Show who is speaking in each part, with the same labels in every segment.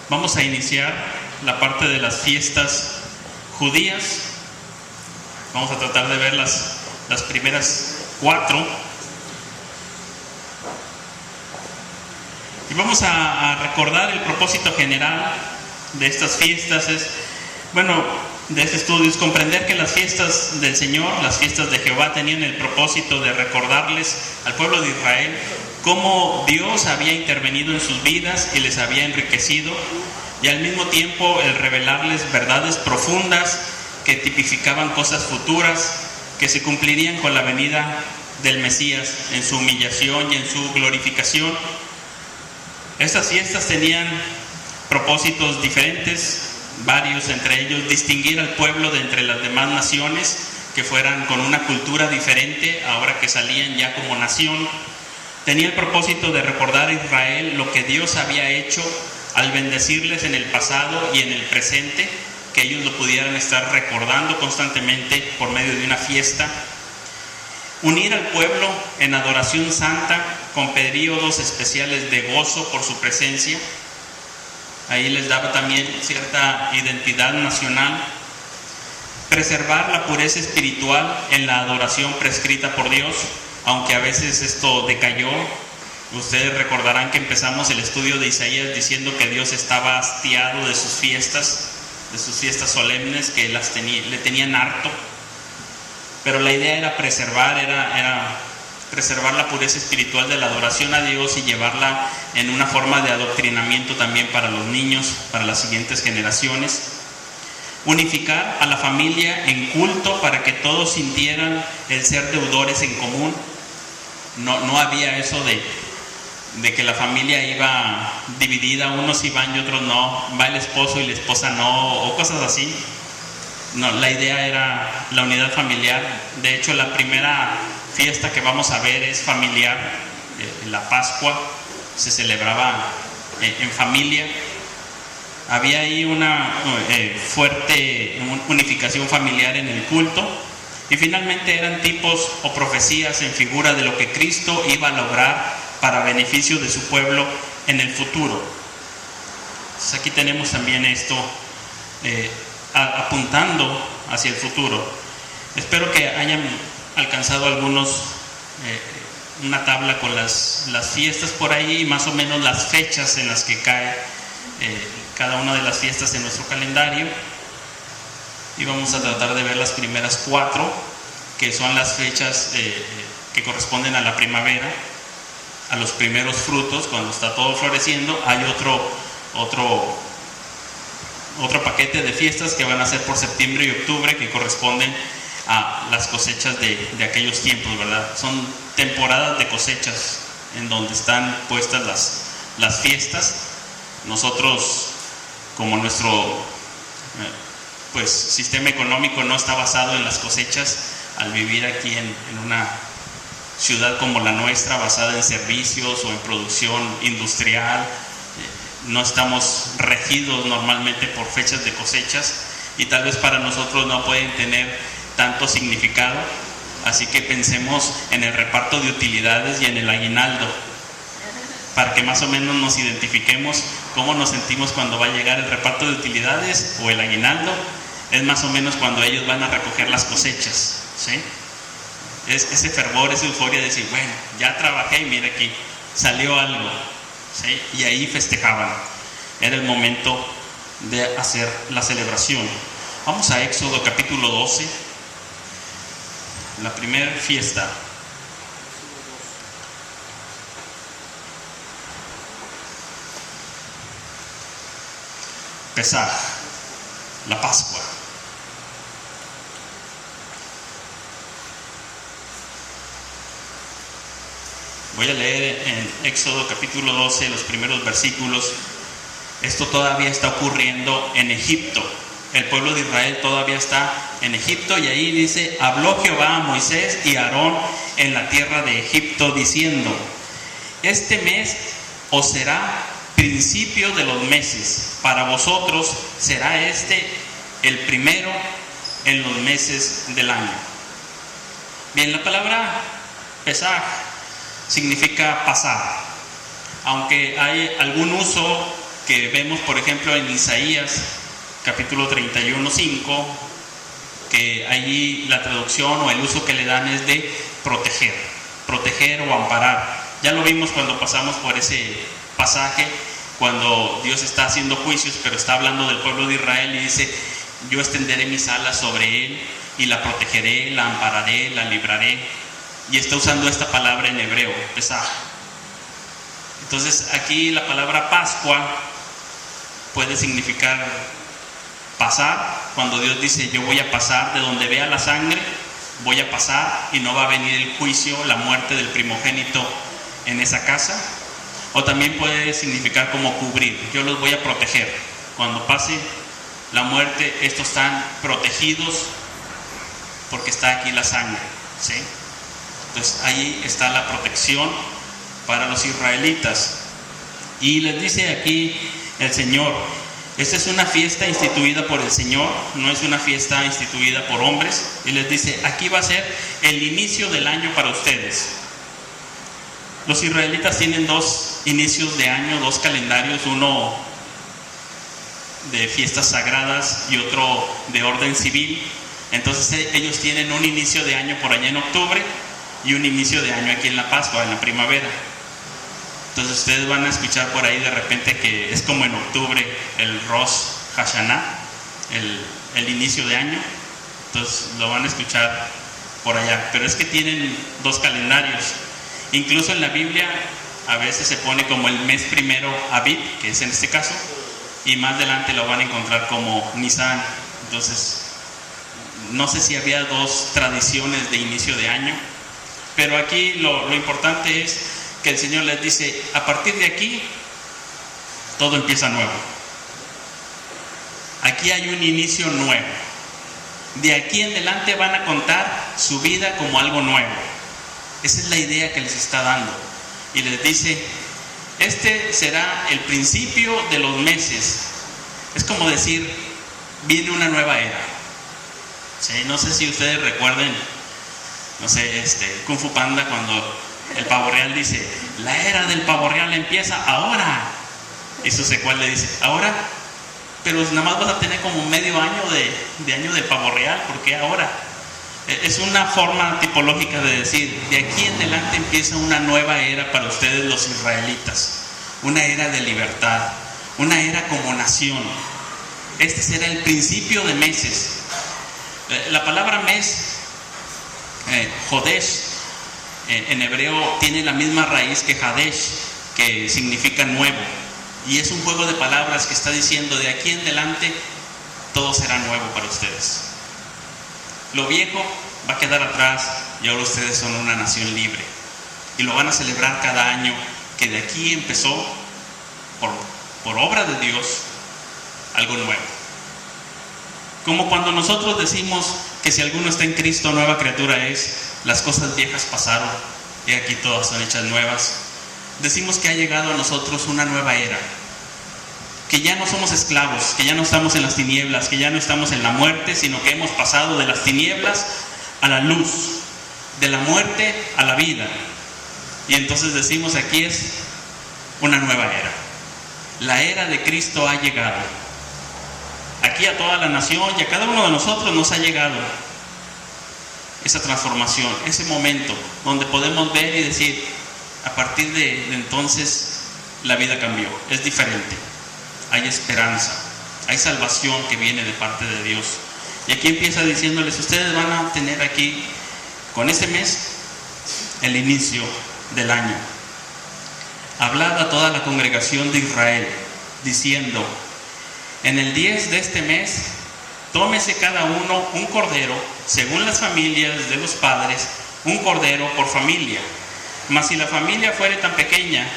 Speaker 1: Vamos a iniciar la parte de las fiestas judías. Vamos a tratar de ver las primeras 4. Y vamos a recordar el propósito general de estas fiestas. De este estudio es comprender que las fiestas del Señor, las fiestas de Jehová, tenían el propósito de recordarles al pueblo de Israel cómo Dios había intervenido en sus vidas y les había enriquecido, y al mismo tiempo el revelarles verdades profundas que tipificaban cosas futuras que se cumplirían con la venida del Mesías en su humillación y en su glorificación. Estas fiestas tenían propósitos diferentes, varios, entre ellos distinguir al pueblo de entre las demás naciones que fueran con una cultura diferente ahora que salían ya como nación. Tenía el propósito de recordar a Israel lo que Dios había hecho al bendecirles en el pasado y en el presente, que ellos lo pudieran estar recordando constantemente por medio de una fiesta. Unir al pueblo en adoración santa con periodos especiales de gozo por su presencia. Ahí les daba también cierta identidad nacional. Preservar la pureza espiritual en la adoración prescrita por Dios, aunque a veces esto decayó. Ustedes recordarán que empezamos el estudio de Isaías diciendo que Dios estaba hastiado de sus fiestas solemnes, que le tenían harto. Pero la idea era preservar la pureza espiritual de la adoración a Dios y llevarla en una forma de adoctrinamiento también para los niños, para las siguientes generaciones. Unificar a la familia en culto para que todos sintieran el ser deudores en común. No había eso de que la familia iba dividida, unos iban y otros no, va el esposo y la esposa no, o cosas así. No, la idea era la unidad familiar. De hecho, la primera fiesta que vamos a ver es familiar. La Pascua se celebraba en familia. Había ahí una fuerte unificación familiar en el culto. Y finalmente eran tipos o profecías en figura de lo que Cristo iba a lograr para beneficio de su pueblo en el futuro. Entonces aquí tenemos también esto apuntando hacia el futuro. Espero que hayan alcanzado algunos una tabla con las fiestas por ahí, más o menos las fechas en las que cae cada una de las fiestas en nuestro calendario. Y vamos a tratar de ver las primeras 4, que son las fechas que corresponden a la primavera, a los primeros frutos, cuando está todo floreciendo. Hay otro paquete de fiestas que van a ser por septiembre y octubre, que corresponden a las cosechas de aquellos tiempos, ¿verdad? Son temporadas de cosechas en donde están puestas las fiestas. Nosotros, como nuestro sistema económico no está basado en las cosechas, al vivir aquí en una ciudad como la nuestra, basada en servicios o en producción industrial, no estamos regidos normalmente por fechas de cosechas, y tal vez para nosotros no pueden tener tanto significado. Así que pensemos en el reparto de utilidades y en el aguinaldo, para que más o menos nos identifiquemos cómo nos sentimos cuando va a llegar el reparto de utilidades o el aguinaldo. Es más o menos cuando ellos van a recoger las cosechas, ¿sí? Es ese fervor, esa euforia de decir, bueno, ya trabajé y mira aquí, salió algo, ¿sí? Y ahí festejaban. Era el momento de hacer la celebración. Vamos a Éxodo capítulo 12, la primera fiesta. Pesaj, la Pascua. Voy a leer en Éxodo capítulo 12 los primeros versículos. Esto todavía está ocurriendo en Egipto. El pueblo de Israel todavía está en Egipto, y ahí dice: habló Jehová a Moisés y a Aarón en la tierra de Egipto diciendo: este mes os será principio de los meses, para vosotros será este el primero en los meses del año. Bien, la palabra Pesaj significa pasar, aunque hay algún uso que vemos, por ejemplo, en Isaías, capítulo 31:5, que allí la traducción o el uso que le dan es de proteger o amparar. Ya lo vimos cuando pasamos por ese pasaje, cuando Dios está haciendo juicios, pero está hablando del pueblo de Israel y dice: yo extenderé mis alas sobre él y la protegeré, la ampararé, la libraré. Y está usando esta palabra en hebreo, pesaj. Entonces aquí la palabra Pascua puede significar pasar, cuando Dios dice: yo voy a pasar de donde vea la sangre, voy a pasar y no va a venir el juicio, la muerte del primogénito en esa casa. O también puede significar como cubrir, yo los voy a proteger. Cuando pase la muerte, estos están protegidos porque está aquí la sangre, ¿sí? Entonces ahí está la protección para los israelitas. Y les dice aquí el Señor: esta es una fiesta instituida por el Señor, no es una fiesta instituida por hombres. Y les dice: aquí va a ser el inicio del año para ustedes. Los israelitas tienen dos inicios de año, dos calendarios, uno de fiestas sagradas y otro de orden civil. Entonces ellos tienen un inicio de año por allá en octubre y un inicio de año aquí en la Pascua, en la primavera. Entonces ustedes van a escuchar por ahí de repente que es como en octubre el Rosh Hashanah, el inicio de año. Entonces lo van a escuchar por allá. Pero es que tienen dos calendarios. Incluso en la Biblia a veces se pone como el mes primero Abib, que es en este caso, y más adelante lo van a encontrar como Nisan. Entonces no sé si había dos tradiciones de inicio de año, pero aquí lo importante es que el Señor les dice: a partir de aquí todo empieza nuevo. Aquí hay un inicio nuevo. De aquí en adelante van a contar su vida como algo nuevo. Esa es la idea que les está dando. Y les dice: este será el principio de los meses. Es como decir, viene una nueva era. ¿Sí? No sé si ustedes recuerden, no sé, Kung Fu Panda, cuando el pavo real dice: la era del pavo real empieza ahora. Y su secuaz le dice: ahora, pero nada más vas a tener como medio año de año de pavo real, ¿por qué ahora? Es una forma tipológica de decir: de aquí en adelante empieza una nueva era para ustedes los israelitas, una era de libertad, una era como nación. Este será el principio de meses. La palabra mes, Jodesh, en hebreo tiene la misma raíz que Hadesh, que significa nuevo, y es un juego de palabras que está diciendo: de aquí en adelante todo será nuevo para ustedes. Lo viejo va a quedar atrás y ahora ustedes son una nación libre, y lo van a celebrar cada año, que de aquí empezó por obra de Dios algo nuevo. Como cuando nosotros decimos que si alguno está en Cristo, nueva criatura es, las cosas viejas pasaron y aquí todas son hechas nuevas. Decimos que ha llegado a nosotros una nueva era, que ya no somos esclavos, que ya no estamos en las tinieblas, que ya no estamos en la muerte, sino que hemos pasado de las tinieblas a la luz, de la muerte a la vida. Y entonces decimos: aquí es una nueva era. La era de Cristo ha llegado. Aquí a toda la nación y a cada uno de nosotros nos ha llegado esa transformación, ese momento donde podemos ver y decir: a partir de entonces la vida cambió, es diferente, hay esperanza, hay salvación que viene de parte de Dios. Y aquí empieza diciéndoles: ustedes van a tener aquí, con este mes, el inicio del año. Hablad a toda la congregación de Israel, diciendo: en el 10 de este mes, tómese cada uno un cordero, según las familias de los padres, un cordero por familia. Mas si la familia fuere tan pequeña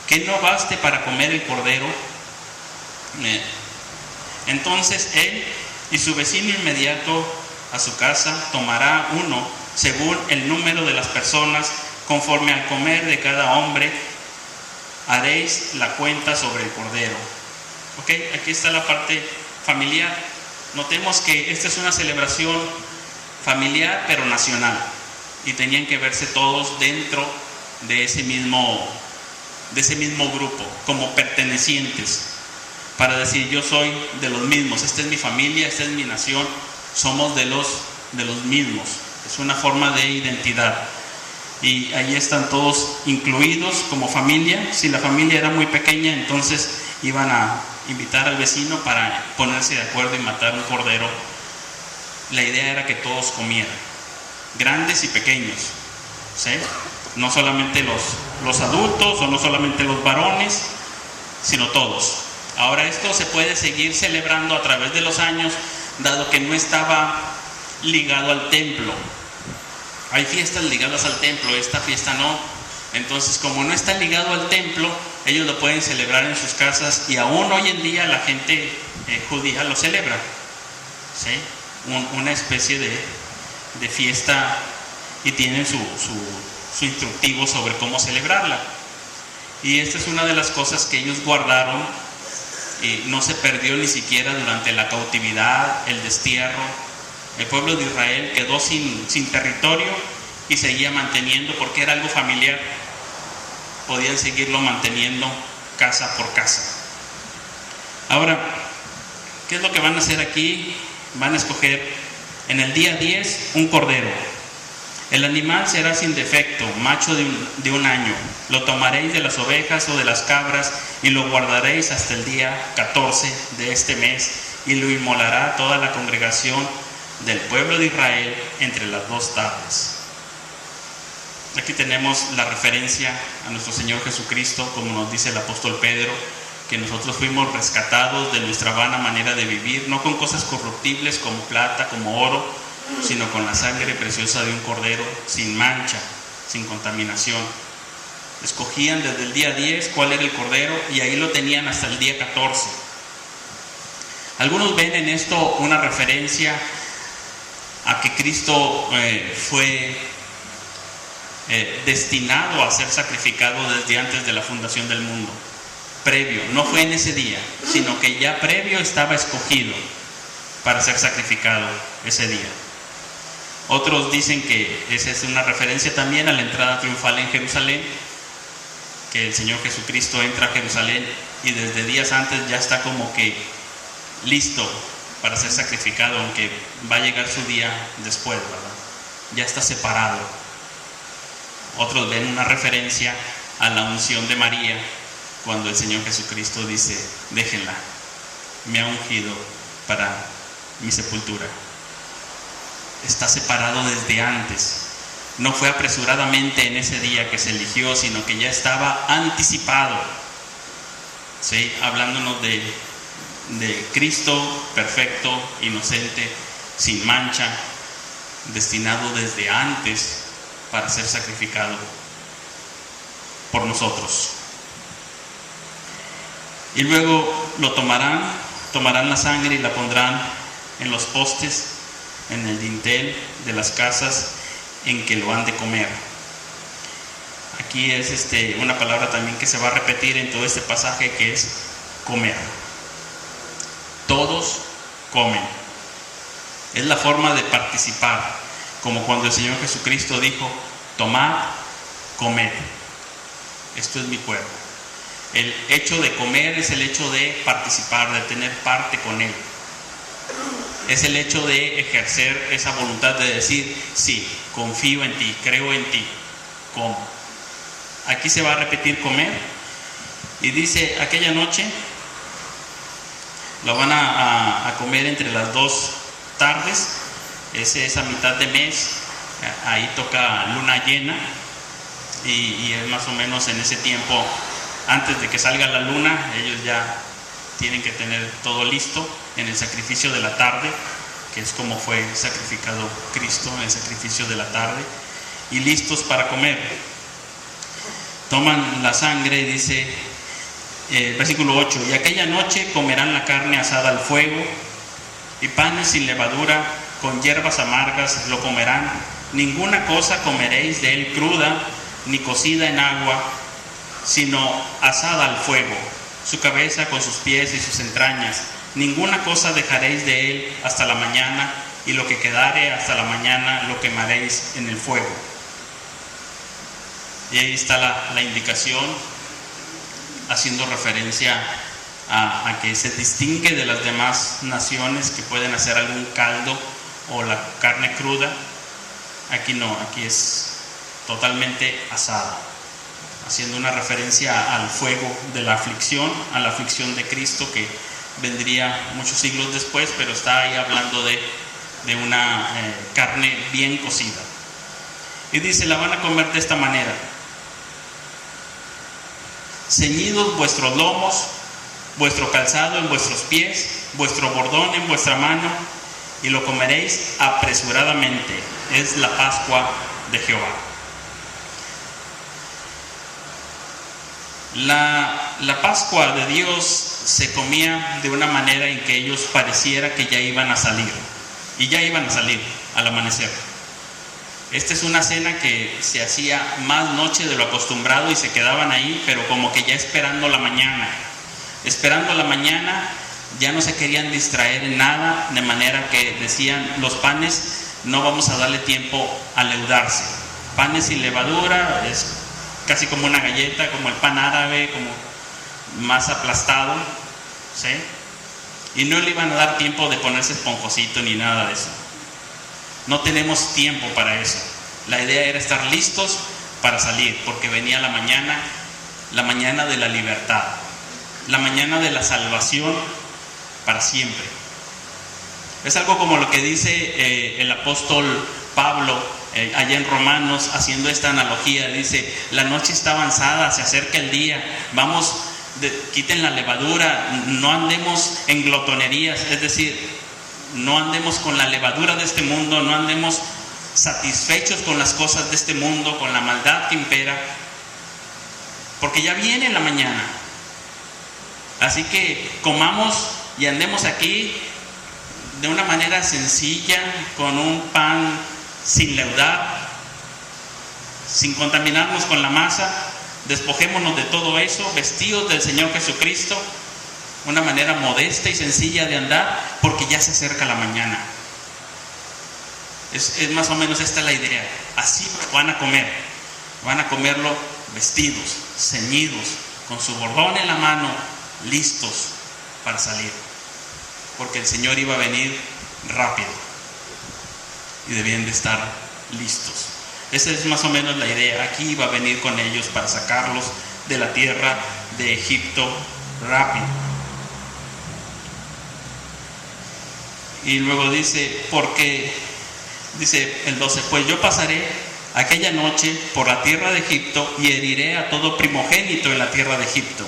Speaker 1: que no baste para comer el cordero, entonces él y su vecino inmediato a su casa tomará uno, según el número de las personas, conforme al comer de cada hombre, haréis la cuenta sobre el cordero. Ok, aquí está la parte familiar. Notemos que esta es una celebración familiar pero nacional, y tenían que verse todos dentro de ese mismo grupo, como pertenecientes. para decir yo soy de los mismos, esta es mi familia, esta es mi nación, somos de los mismos. Es una forma de identidad. Y ahí están todos incluidos como familia. Si la familia era muy pequeña, entonces iban a invitar al vecino para ponerse de acuerdo y matar un cordero. La idea era que todos comieran, grandes y pequeños, ¿sí? No solamente los adultos o no solamente los varones, sino todos. Ahora esto se puede seguir celebrando a través de los años, dado que no estaba ligado al templo. Hay fiestas ligadas al templo, esta fiesta no. Entonces, como no está ligado al templo, ellos lo pueden celebrar en sus casas, y aún hoy en día la gente judía lo celebra, ¿sí? Una especie de fiesta, y tienen su instructivo sobre cómo celebrarla. Y esta es una de las cosas que ellos guardaron, y no se perdió ni siquiera durante la cautividad, el destierro. El pueblo de Israel quedó sin territorio y seguía manteniendo, porque era algo familiar, podían seguirlo manteniendo casa por casa. Ahora, ¿qué es lo que van a hacer aquí? Van a escoger en el día 10 un cordero. El animal será sin defecto, macho de un año. Lo tomaréis de las ovejas o de las cabras y lo guardaréis hasta el día 14 de este mes, y lo inmolará toda la congregación del pueblo de Israel entre las 2 tardes. Aquí tenemos la referencia a nuestro Señor Jesucristo, como nos dice el apóstol Pedro, que nosotros fuimos rescatados de nuestra vana manera de vivir, no con cosas corruptibles como plata, como oro, sino con la sangre preciosa de un cordero, sin mancha, sin contaminación. Escogían desde el día 10 cuál era el cordero, y ahí lo tenían hasta el día 14. Algunos ven en esto una referencia a que Cristo fue destinado a ser sacrificado desde antes de la fundación del mundo, previo. No fue en ese día, sino que ya previo estaba escogido para ser sacrificado ese día. Otros dicen que esa es una referencia también a la entrada triunfal en Jerusalén, que el Señor Jesucristo entra a Jerusalén y desde días antes ya está como que listo para ser sacrificado, aunque va a llegar su día después, ¿verdad? Ya está separado. Otros ven una referencia a la unción de María, cuando el Señor Jesucristo dice: déjenla, me ha ungido para mi sepultura. Está separado desde antes. No fue apresuradamente en ese día que se eligió, sino que ya estaba anticipado, ¿sí? Hablándonos de Cristo perfecto, inocente, sin mancha, destinado desde antes para ser sacrificado por nosotros. Y luego lo tomarán la sangre y la pondrán en los postes, en el dintel de las casas en que lo han de comer. Aquí es una palabra también que se va a repetir en todo este pasaje, que es comer. Todos comen. Es la forma de participar, como cuando el Señor Jesucristo dijo: tomad, comed, esto es mi cuerpo. El hecho de comer es el hecho de participar, de tener parte con Él. Es el hecho de ejercer esa voluntad de decir: sí, confío en ti, creo en ti, como. Aquí se va a repetir comer, y dice: aquella noche lo van a comer entre las 2 tardes. Esa mitad de mes, ahí toca luna llena, y es más o menos en ese tiempo, antes de que salga la luna, ellos ya tienen que tener todo listo en el sacrificio de la tarde, que es como fue sacrificado Cristo, en el sacrificio de la tarde, y listos para comer. Toman la sangre, y dice, versículo 8: y aquella noche comerán la carne asada al fuego, y panes sin levadura, con hierbas amargas lo comerán. Ninguna cosa comeréis de él cruda, ni cocida en agua, sino asada al fuego, su cabeza con sus pies y sus entrañas. Ninguna cosa dejaréis de él hasta la mañana, y lo que quedare hasta la mañana lo quemaréis en el fuego. Y ahí está la indicación, haciendo referencia a que se distingue de las demás naciones que pueden hacer algún caldo o la carne cruda. Aquí no, aquí es totalmente asada, haciendo una referencia al fuego de la aflicción, a la aflicción de Cristo que vendría muchos siglos después, pero está ahí hablando de una carne bien cocida. Y dice, la van a comer de esta manera: ceñidos vuestros lomos, vuestro calzado en vuestros pies, vuestro bordón en vuestra mano, y lo comeréis apresuradamente. Es la Pascua de Jehová. La Pascua de Dios se comía de una manera en que ellos pareciera que ya iban a salir, y ya iban a salir al amanecer. Esta es una cena que se hacía más noche de lo acostumbrado y se quedaban ahí, pero como que ya esperando la mañana. Esperando la mañana, ya no se querían distraer en nada, de manera que decían, los panes no vamos a darle tiempo a leudarse. Panes sin levadura, es casi como una galleta, como el pan árabe, como más aplastado, ¿sí? Y no le iban a dar tiempo de ponerse esponjosito ni nada de eso. No tenemos tiempo para eso. La idea era estar listos para salir, porque venía la mañana de la libertad, la mañana de la salvación para siempre. Es algo como lo que dice el apóstol Pablo allá en Romanos, haciendo esta analogía. Dice, la noche está avanzada, se acerca el día, vamos, quiten la levadura, no andemos en glotonerías, es decir, no andemos con la levadura de este mundo, no andemos satisfechos con las cosas de este mundo, con la maldad que impera, porque ya viene la mañana. Así que comamos y andemos aquí de una manera sencilla, con un pan sin leudar, sin contaminarnos con la masa. Despojémonos de todo eso, vestidos del Señor Jesucristo, una manera modesta y sencilla de andar, porque ya se acerca la mañana. Es más o menos esta la idea. Así van a comerlo vestidos, ceñidos, con su bordón en la mano, listos para salir, porque el Señor iba a venir rápido y debían de estar listos. Esa es más o menos la idea. Aquí iba a venir con ellos para sacarlos de la tierra de Egipto rápido. Y luego dice, dice el 12, pues yo pasaré aquella noche por la tierra de Egipto y heriré a todo primogénito en la tierra de Egipto,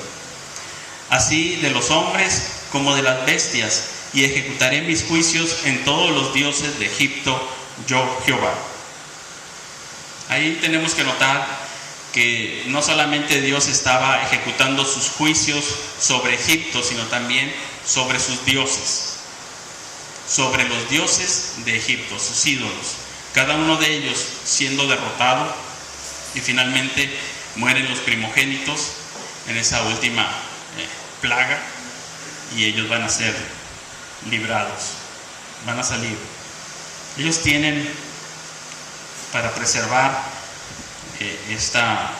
Speaker 1: así de los hombres como de las bestias, y ejecutaré mis juicios en todos los dioses de Egipto, yo Jehová. Ahí tenemos que notar que no solamente Dios estaba ejecutando sus juicios sobre Egipto, sino también sobre sus dioses, sobre los dioses de Egipto, sus ídolos, cada uno de ellos siendo derrotado, y finalmente mueren los primogénitos en esa última plaga, y ellos van a ser librados, van a salir. Ellos tienen, para preservar esta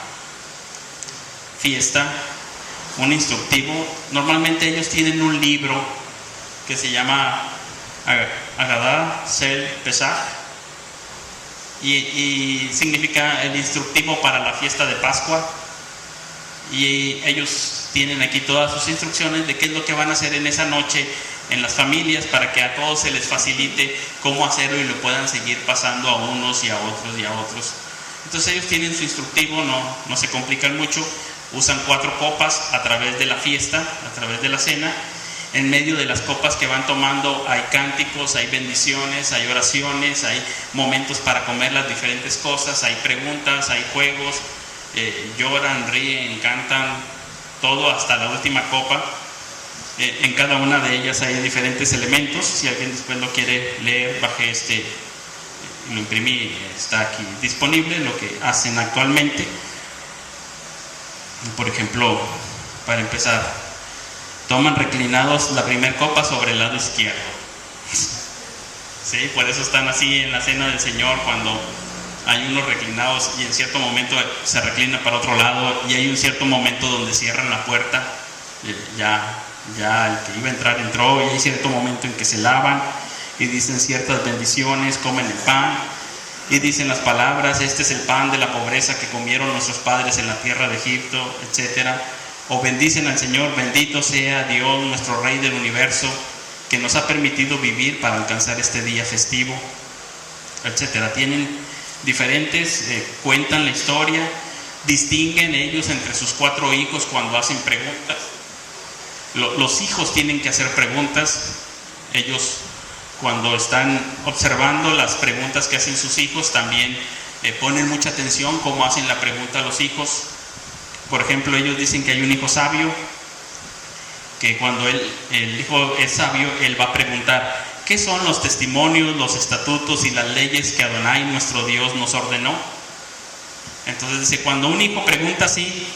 Speaker 1: fiesta, un instructivo. Normalmente ellos tienen un libro que se llama Agadá Sel Pesach, y significa el instructivo para la fiesta de Pascua. Y ellos tienen aquí todas sus instrucciones de qué es lo que van a hacer en esa noche en las familias, para que a todos se les facilite cómo hacerlo y lo puedan seguir pasando a unos y a otros y a otros. Entonces ellos tienen su instructivo, no se complican mucho. Usan 4 copas a través de la fiesta, a través de la cena. En medio de las copas que van tomando hay cánticos, hay bendiciones, hay oraciones, hay momentos para comer las diferentes cosas, hay preguntas, hay juegos, lloran, ríen, cantan, todo hasta la última copa. En cada una de ellas hay diferentes elementos. Si alguien después lo quiere leer, bajé lo imprimí, está aquí disponible, lo que hacen actualmente. Por ejemplo, para empezar, toman reclinados la primera copa sobre el lado izquierdo. ¿Sí? Por eso están así en la cena del Señor, cuando hay unos reclinados y en cierto momento se reclina para otro lado, y hay un cierto momento donde cierran la puerta, ya Ya el que iba a entrar entró, y hay cierto momento en que se lavan y dicen ciertas bendiciones, comen el pan y dicen las palabras: este es el pan de la pobreza que comieron nuestros padres en la tierra de Egipto, etcétera. O bendicen al Señor: bendito sea Dios, nuestro Rey del universo, que nos ha permitido vivir para alcanzar este día festivo, etcétera. Tienen diferentes, cuentan la historia, distinguen ellos entre sus 4 hijos cuando hacen preguntas. Los hijos tienen que hacer preguntas. Ellos, cuando están observando las preguntas que hacen sus hijos, también ponen mucha atención cómo hacen la pregunta a los hijos. Por ejemplo, ellos dicen que hay un hijo sabio, que cuando el hijo es sabio, él va a preguntar: ¿qué son los testimonios, los estatutos y las leyes que Adonai, nuestro Dios, nos ordenó? Entonces dice, cuando un hijo pregunta así,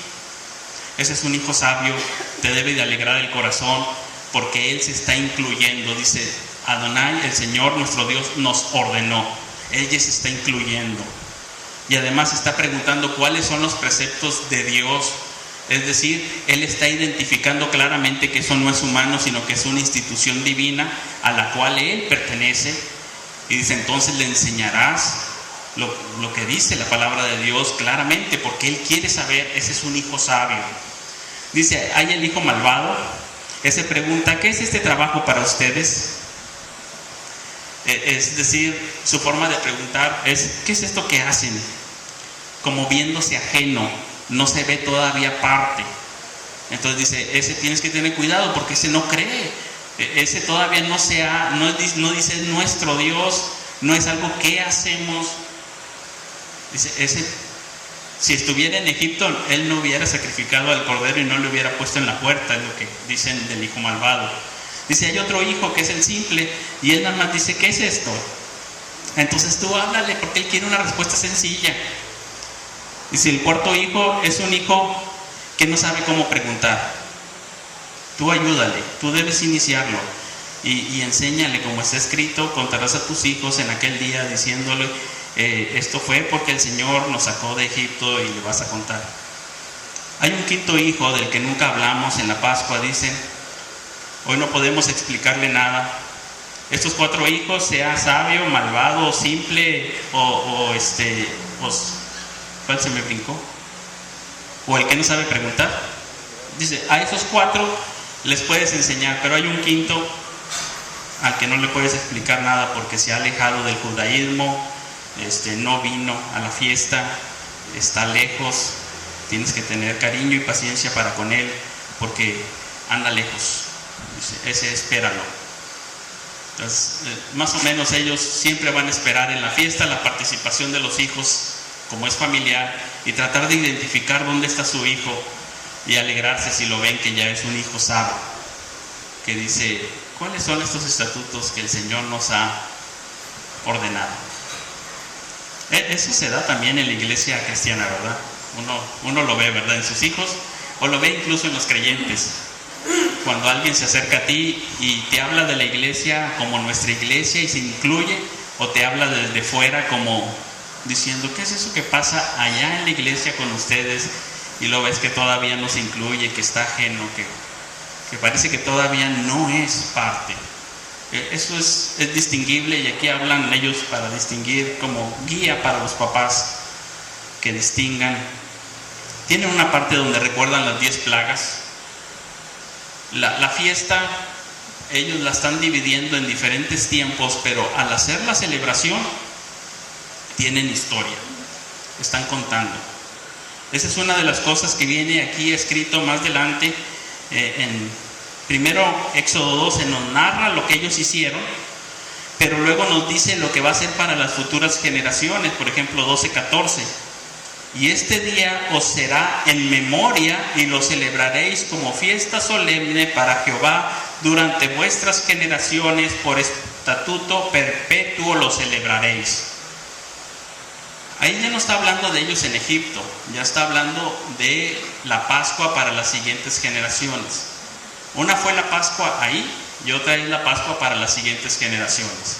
Speaker 1: ese es un hijo sabio, te debe de alegrar el corazón, porque él se está incluyendo. Dice, Adonai, el Señor, nuestro Dios, nos ordenó. Ella se está incluyendo. Y además está preguntando cuáles son los preceptos de Dios. Es decir, él está identificando claramente que eso no es humano, sino que es una institución divina a la cual él pertenece. Y dice, entonces le enseñarás lo que dice la palabra de Dios claramente, porque él quiere saber. Ese es un hijo sabio. Dice, hay el hijo malvado. Ese pregunta, ¿qué es este trabajo para ustedes? Es decir, su forma de preguntar es, ¿qué es esto que hacen? Como viéndose ajeno, no se ve todavía parte. Entonces dice, ese tienes que tener cuidado, porque ese no cree. Ese todavía no dice nuestro Dios, no es algo que hacemos. Dice, ese, si estuviera en Egipto, él no hubiera sacrificado al cordero y no le hubiera puesto en la puerta, es lo que dicen del hijo malvado. Dice, hay otro hijo que es el simple, y él nada más dice, ¿qué es esto? Entonces tú háblale, porque él quiere una respuesta sencilla. Dice, el 4.º hijo es un hijo que no sabe cómo preguntar. Tú ayúdale, tú debes iniciarlo y enséñale como está escrito. Contarás a tus hijos en aquel día diciéndole, esto fue porque el Señor nos sacó de Egipto, y le vas a contar. Hay un 5.º hijo del que nunca hablamos en la Pascua. Dice, hoy no podemos explicarle nada. Estos 4 hijos, sea sabio, malvado, simple ¿cuál se me brincó? O el que no sabe preguntar. Dice, a esos 4 les puedes enseñar, pero hay un 5.º al que no le puedes explicar nada, porque se ha alejado del judaísmo, no vino a la fiesta, está lejos. Tienes que tener cariño y paciencia para con él, porque anda lejos. Dice, ese espéralo. Entonces, más o menos ellos siempre van a esperar en la fiesta la participación de los hijos, como es familiar, y tratar de identificar dónde está su hijo y alegrarse si lo ven que ya es un hijo sabio, que dice, ¿cuáles son estos estatutos que el Señor nos ha ordenado? Eso se da también en la iglesia cristiana, ¿verdad? Uno lo ve, ¿verdad? En sus hijos, o lo ve incluso en los creyentes. Cuando alguien se acerca a ti y te habla de la iglesia como nuestra iglesia y se incluye, o te habla desde fuera como diciendo, ¿qué es eso que pasa allá en la iglesia con ustedes? Y lo ves que todavía no se incluye, que está ajeno, que parece que todavía no es parte. Eso es distinguible, y aquí hablan ellos para distinguir, como guía para los papás que distingan. Tienen una parte donde recuerdan las 10 plagas. La fiesta, ellos la están dividiendo en diferentes tiempos, pero al hacer la celebración, tienen historia, están contando. Esa es una de las cosas que viene aquí escrito más adelante. Primero, Éxodo 12 nos narra lo que ellos hicieron, pero luego nos dice lo que va a ser para las futuras generaciones. Por ejemplo, 12:14. Y este día os será en memoria, y lo celebraréis como fiesta solemne para Jehová durante vuestras generaciones, por estatuto perpetuo lo celebraréis. Ahí ya no está hablando de ellos en Egipto, ya está hablando de la Pascua para las siguientes generaciones. Una fue la Pascua ahí, y otra es la Pascua para las siguientes generaciones.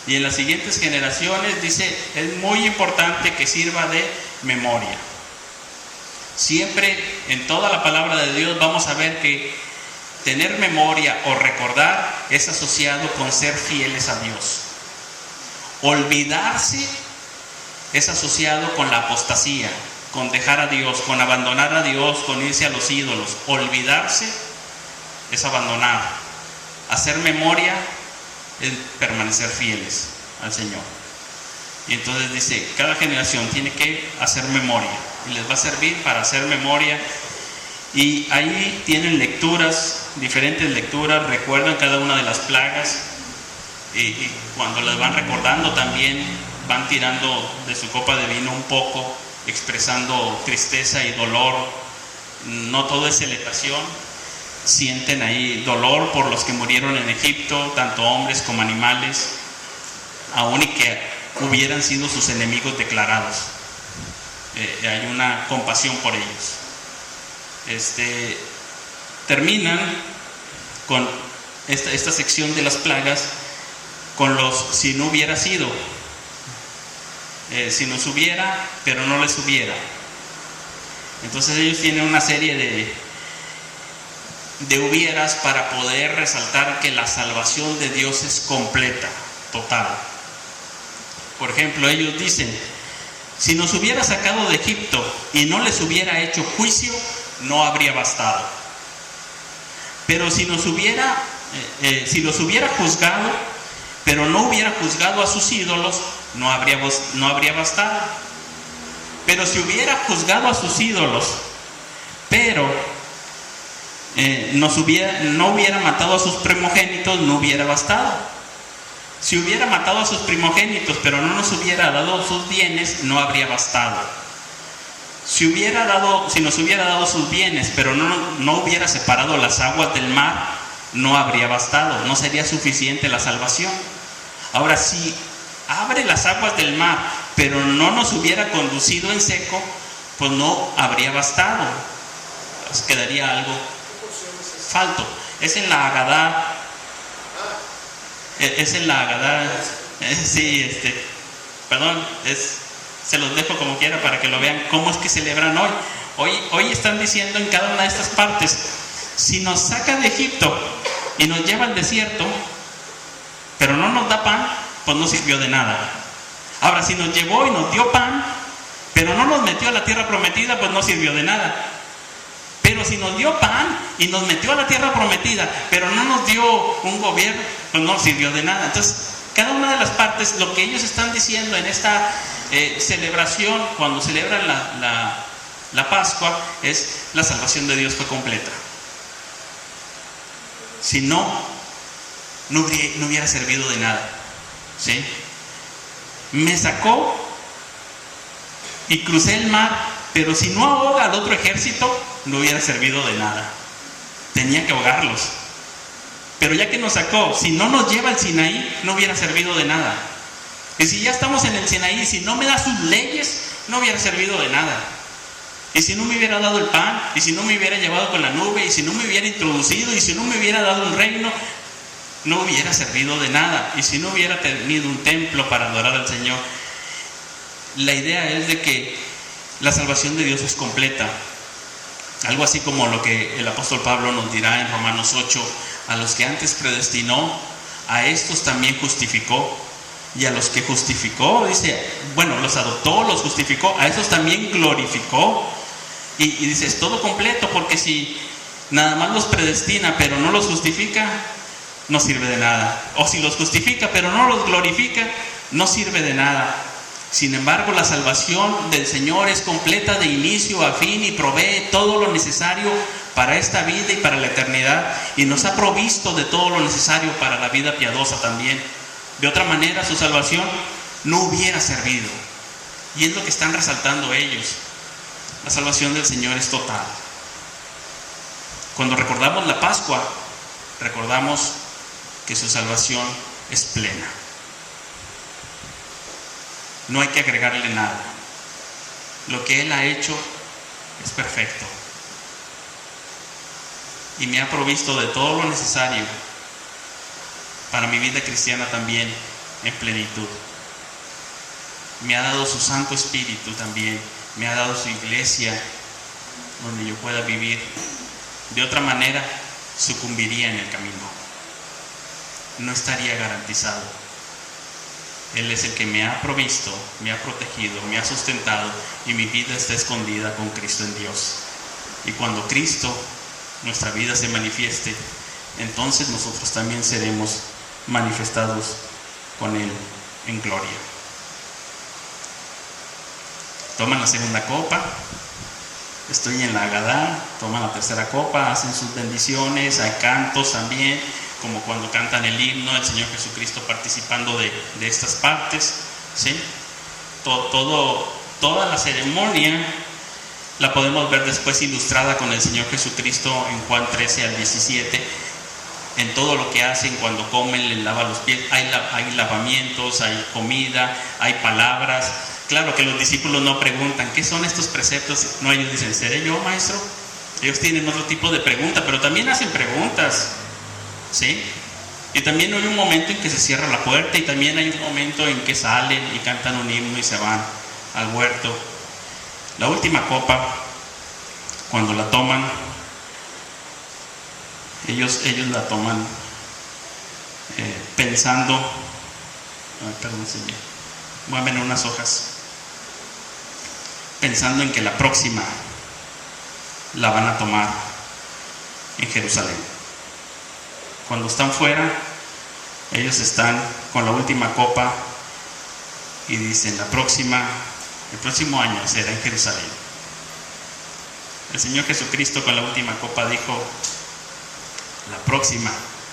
Speaker 1: Y en las siguientes generaciones, dice, es muy importante que sirva de memoria. Siempre en toda la palabra de Dios vamos a ver que Tener memoria o recordar es asociado con ser fieles a Dios. Olvidarse es asociado con la apostasía, con dejar a Dios, con abandonar a Dios, con irse a los ídolos. Olvidarse es abandonar. Hacer memoria es permanecer fieles al Señor. Y entonces dice, cada generación tiene que hacer memoria y les va a servir para hacer memoria. Y ahí tienen lecturas, diferentes lecturas, recuerdan cada una de las plagas y cuando las van recordando también van tirando de su copa de vino un poco, expresando tristeza y dolor. No todo es celebración, sienten ahí dolor por los que murieron en Egipto, tanto hombres como animales, aun y que hubieran sido sus enemigos declarados. Hay una compasión por ellos. Terminan con esta sección de las plagas con los si no hubiera sido, si nos hubiera pero no les hubiera. Entonces ellos tienen una serie de hubieras para poder resaltar que la salvación de Dios es completa, total. Por ejemplo, ellos dicen, si nos hubiera sacado de Egipto y no les hubiera hecho juicio, no habría bastado. Pero si los hubiera juzgado, pero no hubiera juzgado a sus ídolos, no habría bastado. Pero si hubiera juzgado a sus ídolos, pero no hubiera matado a sus primogénitos, no hubiera bastado. Si hubiera matado a sus primogénitos, pero no nos hubiera dado sus bienes, no habría bastado. Si nos hubiera dado sus bienes, pero no hubiera separado las aguas del mar, no habría bastado, no sería suficiente la salvación. Ahora, si abre las aguas del mar, pero no nos hubiera conducido en seco, pues no habría bastado. Pues quedaría algo falto. Es en la Agadá. Se los dejo como quiera para que lo vean cómo es que celebran hoy. Hoy están diciendo en cada una de estas partes, si nos saca de Egipto y nos lleva al desierto, pero no nos da pan, pues no sirvió de nada. Ahora, si nos llevó y nos dio pan, pero no nos metió a la tierra prometida, pues no sirvió de nada. Pero si nos dio pan y nos metió a la tierra prometida, pero no nos dio un gobierno, pues no sirvió de nada. Entonces, cada una de las partes, lo que ellos están diciendo en esta celebración, cuando celebran la Pascua, es la salvación de Dios fue completa. Si no hubiera servido de nada. ¿Sí? Me sacó y crucé el mar, pero si no ahoga al otro ejército, no hubiera servido de nada. Tenía que ahogarlos. Pero ya que nos sacó, si no nos lleva al Sinaí, no hubiera servido de nada. Y si ya estamos en el Sinaí, si no me da sus leyes, no hubiera servido de nada. Y si no me hubiera dado el pan, y si no me hubiera llevado con la nube, y si no me hubiera introducido, y si no me hubiera dado un reino, no hubiera servido de nada. Y si no hubiera tenido un templo para adorar al Señor. La idea es de que la salvación de Dios es completa. Algo así como lo que el apóstol Pablo nos dirá en Romanos 8, a los que antes predestinó, a estos también justificó. Y a los que justificó, dice, bueno, los adoptó, los justificó, a esos también glorificó. Y dice, es todo completo, porque si nada más los predestina, pero no los justifica, no sirve de nada. O si los justifica, pero no los glorifica, no sirve de nada. Sin embargo, la salvación del Señor es completa de inicio a fin y provee todo lo necesario para esta vida y para la eternidad. Y nos ha provisto de todo lo necesario para la vida piadosa también. De otra manera, su salvación no hubiera servido. Y es lo que están resaltando ellos. La salvación del Señor es total. Cuando recordamos la Pascua, recordamos que su salvación es plena. No hay que agregarle nada. Lo que Él ha hecho es perfecto. Y me ha provisto de todo lo necesario para mi vida cristiana también en plenitud. Me ha dado su Santo Espíritu también. Me ha dado su iglesia donde yo pueda vivir. De otra manera, sucumbiría en el camino. No estaría garantizado. Él es el que me ha provisto, me ha protegido, me ha sustentado, y mi vida está escondida con Cristo en Dios. Y cuando Cristo, nuestra vida, se manifieste, entonces nosotros también seremos manifestados con Él en gloria. Toman la segunda copa. Estoy en la Agadá. Toman la tercera copa, hacen sus bendiciones. Hay cantos también, como cuando cantan el himno, el Señor Jesucristo participando de estas partes, ¿sí? Toda la ceremonia la podemos ver después ilustrada con el Señor Jesucristo en Juan 13 al 17, en todo lo que hacen cuando comen, le lava los pies, hay lavamientos, hay comida, hay palabras. Claro que los discípulos no preguntan, ¿qué son estos preceptos? No, ellos dicen, ¿seré yo, maestro? Ellos tienen otro tipo de pregunta, pero también hacen preguntas, ¿sí? Y también hay un momento en que se cierra la puerta, y también hay un momento en que salen y cantan un himno y se van al huerto. La última copa, cuando la toman, ellos la toman pensando, perdón, señor, mueven unas hojas, pensando en que la próxima la van a tomar en Jerusalén. Cuando están fuera, ellos están con la última copa y dicen, el próximo año será en Jerusalén. El Señor Jesucristo con la última copa dijo, la próxima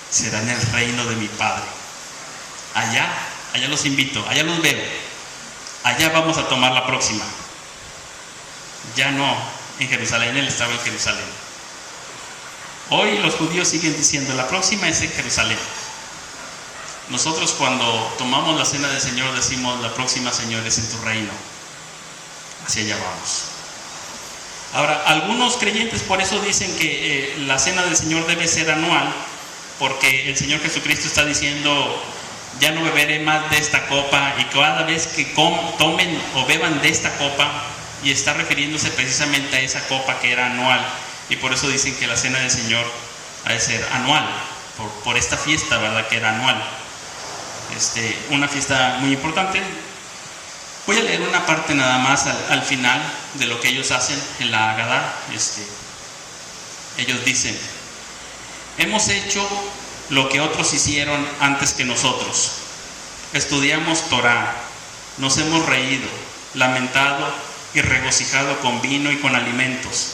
Speaker 1: será en el reino de mi Padre. Allá los invito, allá los veo. Allá vamos a tomar la próxima. Ya no en Jerusalén, Él estaba en Jerusalén. Hoy los judíos siguen diciendo, la próxima es en Jerusalén. Nosotros cuando tomamos la cena del Señor decimos, la próxima, Señor, es en tu reino. Hacia allá vamos. Ahora, algunos creyentes por eso dicen que la cena del Señor debe ser anual, porque el Señor Jesucristo está diciendo, ya no beberé más de esta copa, y cada vez que tomen o beban de esta copa, y está refiriéndose precisamente a esa copa que era anual, y por eso dicen que la cena del Señor ha de ser anual, por esta fiesta, ¿verdad?, que era anual. Una fiesta muy importante. Voy a leer una parte nada más al final de lo que ellos hacen en la Agadá. Ellos dicen, hemos hecho lo que otros hicieron antes que nosotros. Estudiamos Torá, nos hemos reído, lamentado y regocijado con vino y con alimentos.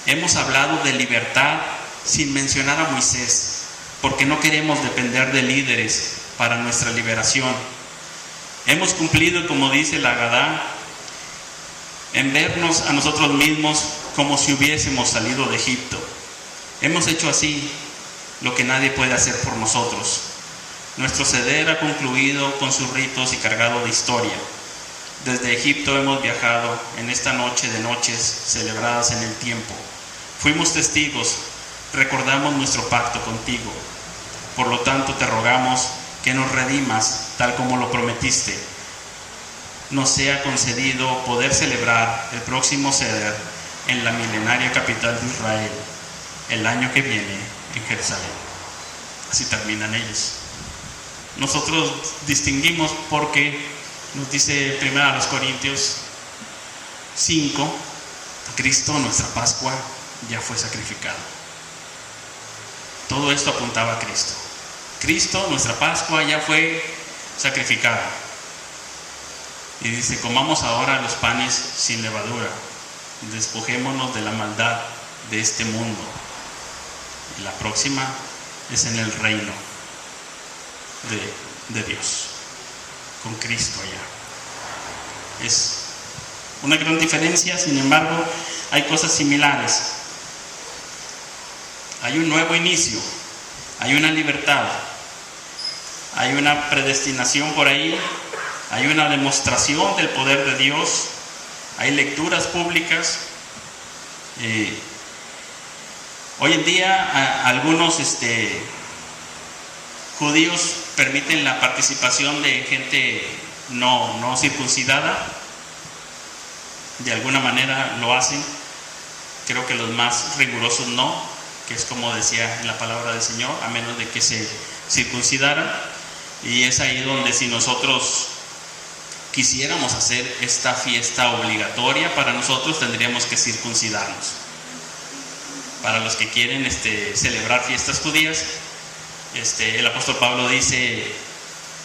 Speaker 1: Hemos hablado de libertad sin mencionar a Moisés, porque no queremos depender de líderes para nuestra liberación. Hemos cumplido, como dice la Agadá, en vernos a nosotros mismos como si hubiésemos salido de Egipto. Hemos hecho así lo que nadie puede hacer por nosotros. Nuestro ceder ha concluido con sus ritos y cargado de historia. Desde Egipto hemos viajado en esta noche de noches celebradas en el tiempo. Fuimos testigos, recordamos nuestro pacto contigo. Por lo tanto, te rogamos que nos redimas tal como lo prometiste. Nos sea concedido poder celebrar el próximo Seder en la milenaria capital de Israel, el año que viene en Jerusalén. Así terminan ellos. Nosotros distinguimos porque nos dice 1 Corintios 5, Cristo, nuestra Pascua, ya fue sacrificado. Todo esto apuntaba a Cristo. Cristo, nuestra Pascua, ya fue sacrificada. Y dice, comamos ahora los panes sin levadura, despojémonos de la maldad de este mundo. Y la próxima es en el reino de Dios, con Cristo allá. Es una gran diferencia, sin embargo, hay cosas similares. Hay un nuevo inicio, hay una libertad, hay una predestinación por ahí, hay una demostración del poder de Dios, hay lecturas públicas. Hoy en día algunos judíos permiten la participación de gente no circuncidada. De alguna manera lo hacen. Creo que los más rigurosos no. que es como decía en la palabra del Señor, a menos de que se circuncidaran. Y es ahí donde si nosotros quisiéramos hacer esta fiesta obligatoria para nosotros, tendríamos que circuncidarnos. Para los que quieren celebrar fiestas judías, el apóstol Pablo dice,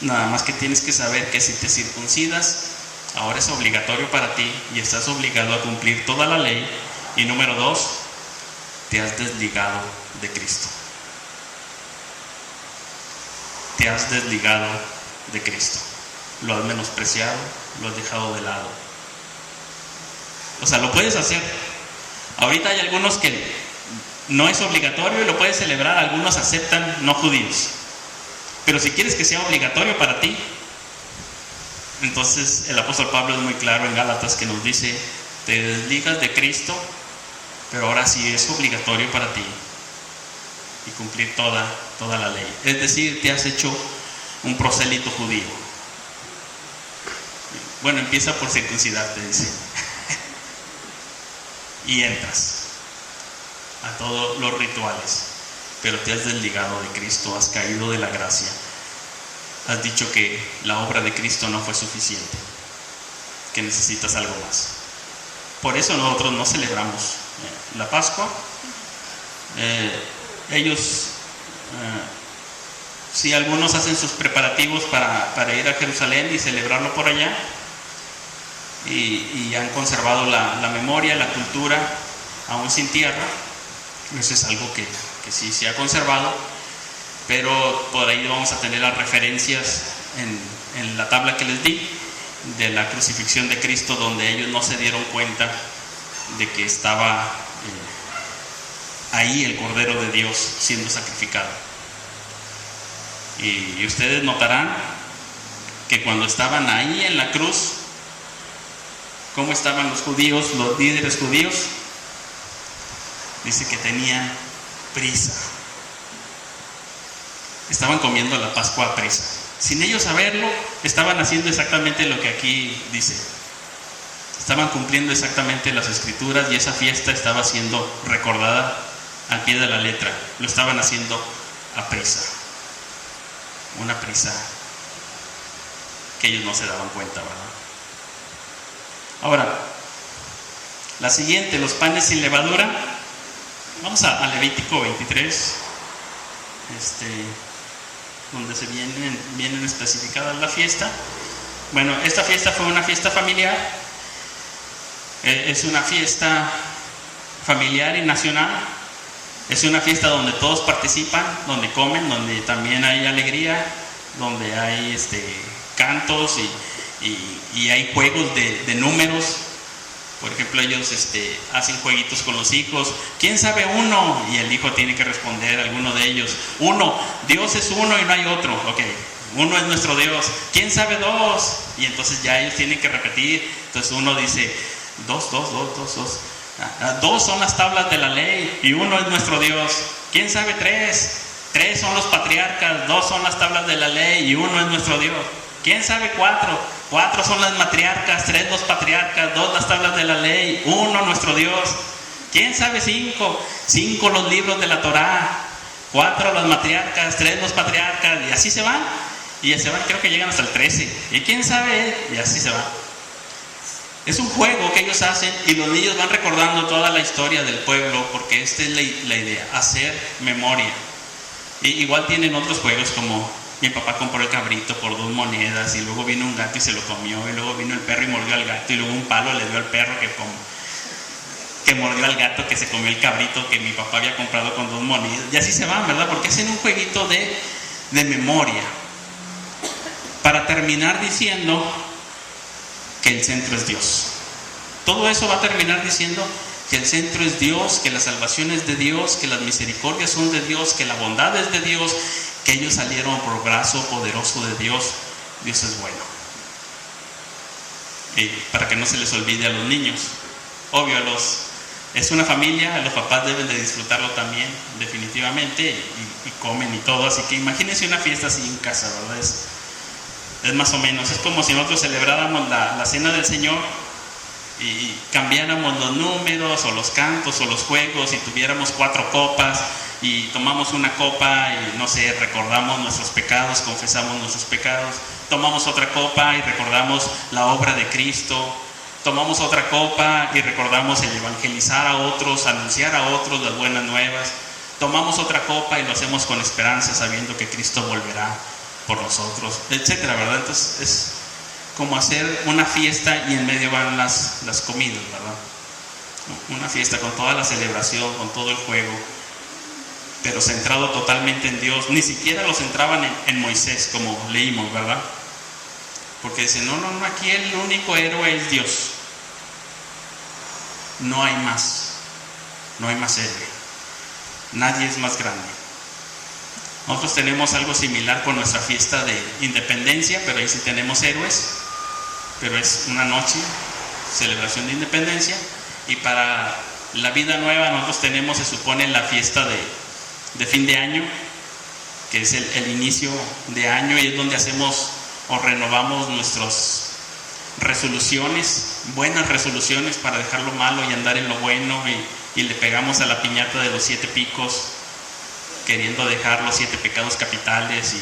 Speaker 1: nada más que tienes que saber que si te circuncidas, ahora es obligatorio para ti y estás obligado a cumplir toda la ley. Y número 2, te has desligado de Cristo. Te has desligado de Cristo. Lo has menospreciado, lo has dejado de lado. O sea, lo puedes hacer. Ahorita hay algunos que no es obligatorio y lo puedes celebrar. Algunos aceptan no judíos. Pero si quieres que sea obligatorio para ti, entonces el apóstol Pablo es muy claro en Gálatas que nos dice, te desligas de Cristo, pero ahora sí es obligatorio para ti y cumplir toda la ley. Es decir, te has hecho un prosélito judío. Bueno, empieza por circuncidarte, dice. Y entras a todos los rituales, pero te has desligado de Cristo, has caído de la gracia. Has dicho que la obra de Cristo no fue suficiente, que necesitas algo más. Por eso nosotros no celebramos la Pascua. Ellos, sí, algunos hacen sus preparativos para ir a Jerusalén y celebrarlo por allá, y han conservado la memoria, la cultura, aún sin tierra. Eso es algo que sí se ha conservado, pero por ahí vamos a tener las referencias en la tabla que les di de la crucifixión de Cristo, donde ellos no se dieron cuenta de que estaba ahí el Cordero de Dios siendo sacrificado. Y ustedes notarán que cuando estaban ahí en la cruz, ¿cómo estaban los judíos, los líderes judíos? Dice que tenían prisa. Estaban comiendo la Pascua a prisa. Sin ellos saberlo, estaban haciendo exactamente lo que aquí dice. Estaban cumpliendo exactamente las escrituras y esa fiesta estaba siendo recordada al pie de la letra. Lo estaban haciendo a prisa. Una prisa que ellos no se daban cuenta, ¿verdad? Ahora, la siguiente, los panes sin levadura. Vamos a Levítico 23, donde se vienen especificadas la fiesta. Bueno, esta fiesta fue una fiesta familiar. Es una fiesta familiar y nacional. Es una fiesta donde todos participan, donde comen, donde también hay alegría, donde hay cantos y hay juegos de números. Por ejemplo, ellos hacen jueguitos con los hijos. ¿Quién sabe uno? Y el hijo tiene que responder a alguno de ellos. Uno, Dios es uno y no hay otro. Ok, uno es nuestro Dios. ¿Quién sabe dos? Y entonces ya ellos tienen que repetir. Entonces uno dice, dos. Dos son las tablas de la ley y uno es nuestro Dios. ¿Quién sabe tres? Tres son los patriarcas, dos son las tablas de la ley y uno es nuestro Dios. ¿Quién sabe cuatro? Cuatro son las matriarcas, tres los patriarcas, dos las tablas de la ley, uno nuestro Dios. ¿Quién sabe cinco? Cinco los libros de la Torá, cuatro las matriarcas, tres los patriarcas, y así se van. Y ya se van, creo que llegan hasta el 13. ¿Y quién sabe? Y así se van. Es un juego que ellos hacen y los niños van recordando toda la historia del pueblo, porque esta es la idea, hacer memoria. Y igual tienen otros juegos como mi papá compró el cabrito por 2 monedas y luego vino un gato y se lo comió, y luego vino el perro y mordió al gato, y luego un palo le dio al perro que mordió al gato que se comió el cabrito que mi papá había comprado con 2 monedas. Y así se van, ¿verdad? Porque hacen un jueguito de memoria. Para terminar diciendo que el centro es Dios. Todo eso va a terminar diciendo que el centro es Dios, que la salvación es de Dios, que las misericordias son de Dios, que la bondad es de Dios, que ellos salieron por brazo poderoso de Dios. Dios es bueno. Y para que no se les olvide a los niños, obvio, es una familia, los papás deben de disfrutarlo también, definitivamente, y comen y todo, así que imagínense una fiesta así en casa, ¿verdad? Es más o menos, es como si nosotros celebráramos la cena del Señor y cambiáramos los números o los cantos o los juegos y tuviéramos 4 copas y tomamos una copa y no sé, recordamos nuestros pecados, confesamos nuestros pecados, tomamos otra copa y recordamos la obra de Cristo, tomamos otra copa y recordamos el evangelizar a otros, anunciar a otros las buenas nuevas, tomamos otra copa y lo hacemos con esperanza sabiendo que Cristo volverá por nosotros, etcétera, ¿verdad? Entonces es como hacer una fiesta y en medio van las comidas, ¿verdad? Una fiesta con toda la celebración, con todo el juego, pero centrado totalmente en Dios. Ni siquiera lo centraban en Moisés, como leímos, ¿verdad? Porque dicen, no, aquí el único héroe es Dios. No hay más héroe. Nadie es más grande. Nosotros tenemos algo similar con nuestra fiesta de independencia, pero ahí sí tenemos héroes, pero es una noche, celebración de independencia, y para la vida nueva nosotros tenemos, se supone, la fiesta de fin de año, que es el inicio de año, y es donde hacemos o renovamos nuestras resoluciones, buenas resoluciones para dejar lo malo y andar en lo bueno, y le pegamos a la piñata de los 7 picos, queriendo dejar los 7 pecados capitales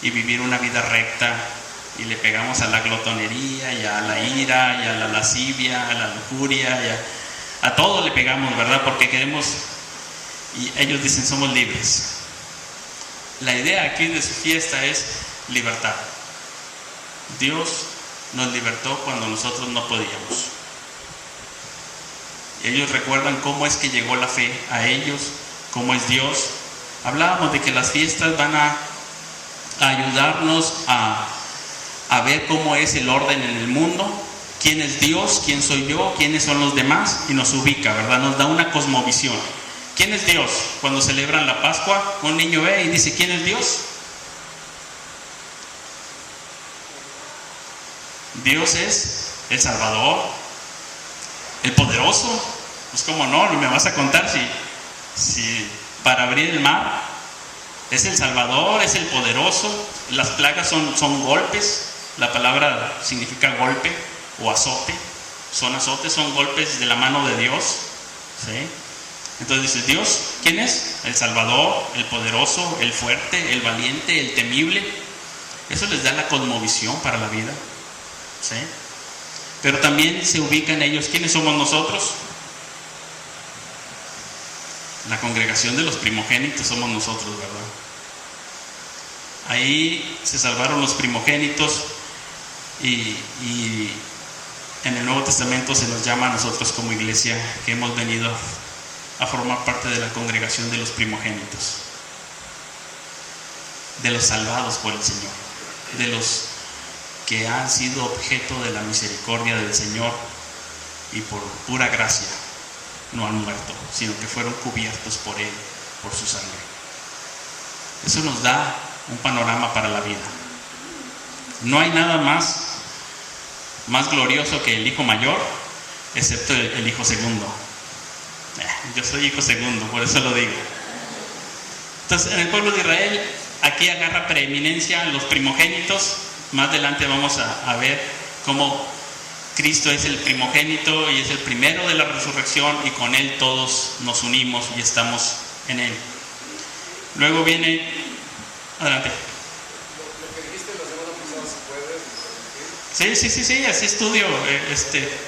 Speaker 1: y vivir una vida recta, y le pegamos a la glotonería y a la ira y a la lascivia, a la lujuria, y a todo le pegamos, ¿verdad? Porque queremos, y ellos dicen, somos libres. La idea aquí de su fiesta es libertad. Dios nos libertó cuando nosotros no podíamos. Ellos recuerdan cómo es que llegó la fe a ellos, cómo es Dios. Hablábamos de que las fiestas van a ayudarnos a ver cómo es el orden en el mundo, quién es Dios, quién soy yo, quiénes son los demás, y nos ubica, ¿verdad? Nos da una cosmovisión. ¿Quién es Dios? Cuando celebran la Pascua, un niño ve y dice, ¿quién es Dios? Dios es el Salvador, el poderoso. Pues cómo no, me vas a contar si para abrir el mar es el Salvador, es el poderoso. Las plagas son golpes, la palabra significa golpe o azote, son azotes, son golpes de la mano de Dios, ¿sí? Entonces dice, Dios, ¿quién es? El Salvador, el poderoso, el fuerte, el valiente, el temible. Eso les da la cosmovisión para la vida, ¿sí? Pero también se ubica en ellos, ¿quiénes somos nosotros? La congregación de los primogénitos somos nosotros, ¿verdad? Ahí se salvaron los primogénitos y en el Nuevo Testamento se nos llama a nosotros como iglesia que hemos venido a formar parte de la congregación de los primogénitos, de los salvados por el Señor, de los que han sido objeto de la misericordia del Señor y por pura gracia no han muerto, sino que fueron cubiertos por Él, por su sangre. Eso nos da un panorama para la vida. No hay nada más glorioso que el hijo mayor, excepto el hijo segundo. Yo soy hijo segundo, por eso lo digo. Entonces, en el pueblo de Israel, aquí agarra preeminencia los primogénitos. Más adelante vamos a ver cómo Cristo es el primogénito y es el primero de la resurrección, y con Él todos nos unimos y estamos en Él. Luego viene, adelante.
Speaker 2: Lo que dijiste la semana pasada, ¿se puede repetir?
Speaker 1: Sí, así estudio.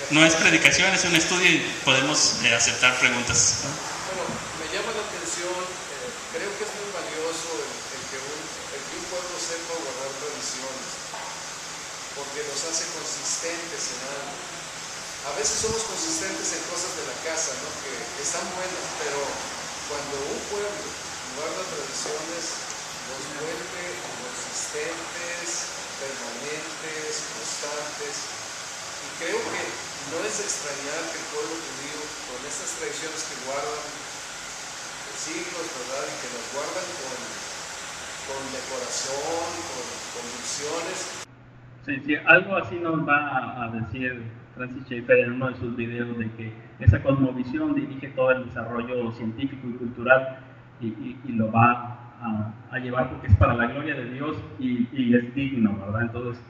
Speaker 1: No es predicación, es un estudio y podemos aceptar preguntas.
Speaker 2: Bueno, me llama la atención, creo que es muy valioso el que un pueblo sepa guardar tradiciones, porque nos hace consistentes en algo. A veces somos consistentes en cosas de la casa, ¿no? Que están buenas, pero cuando un pueblo guarda tradiciones, nos vuelve consistentes, permanentes, constantes. Y creo que no es de extrañar que el pueblo judío, con estas tradiciones que guardan de siglos, ¿verdad? Y que nos guardan con decoración, con convicciones.
Speaker 1: Sí, algo así nos va a decir Francis Schaeffer en uno de sus videos, de que esa cosmovisión dirige todo el desarrollo científico y cultural y lo va a llevar porque es para la gloria de Dios y es digno, ¿verdad? Entonces,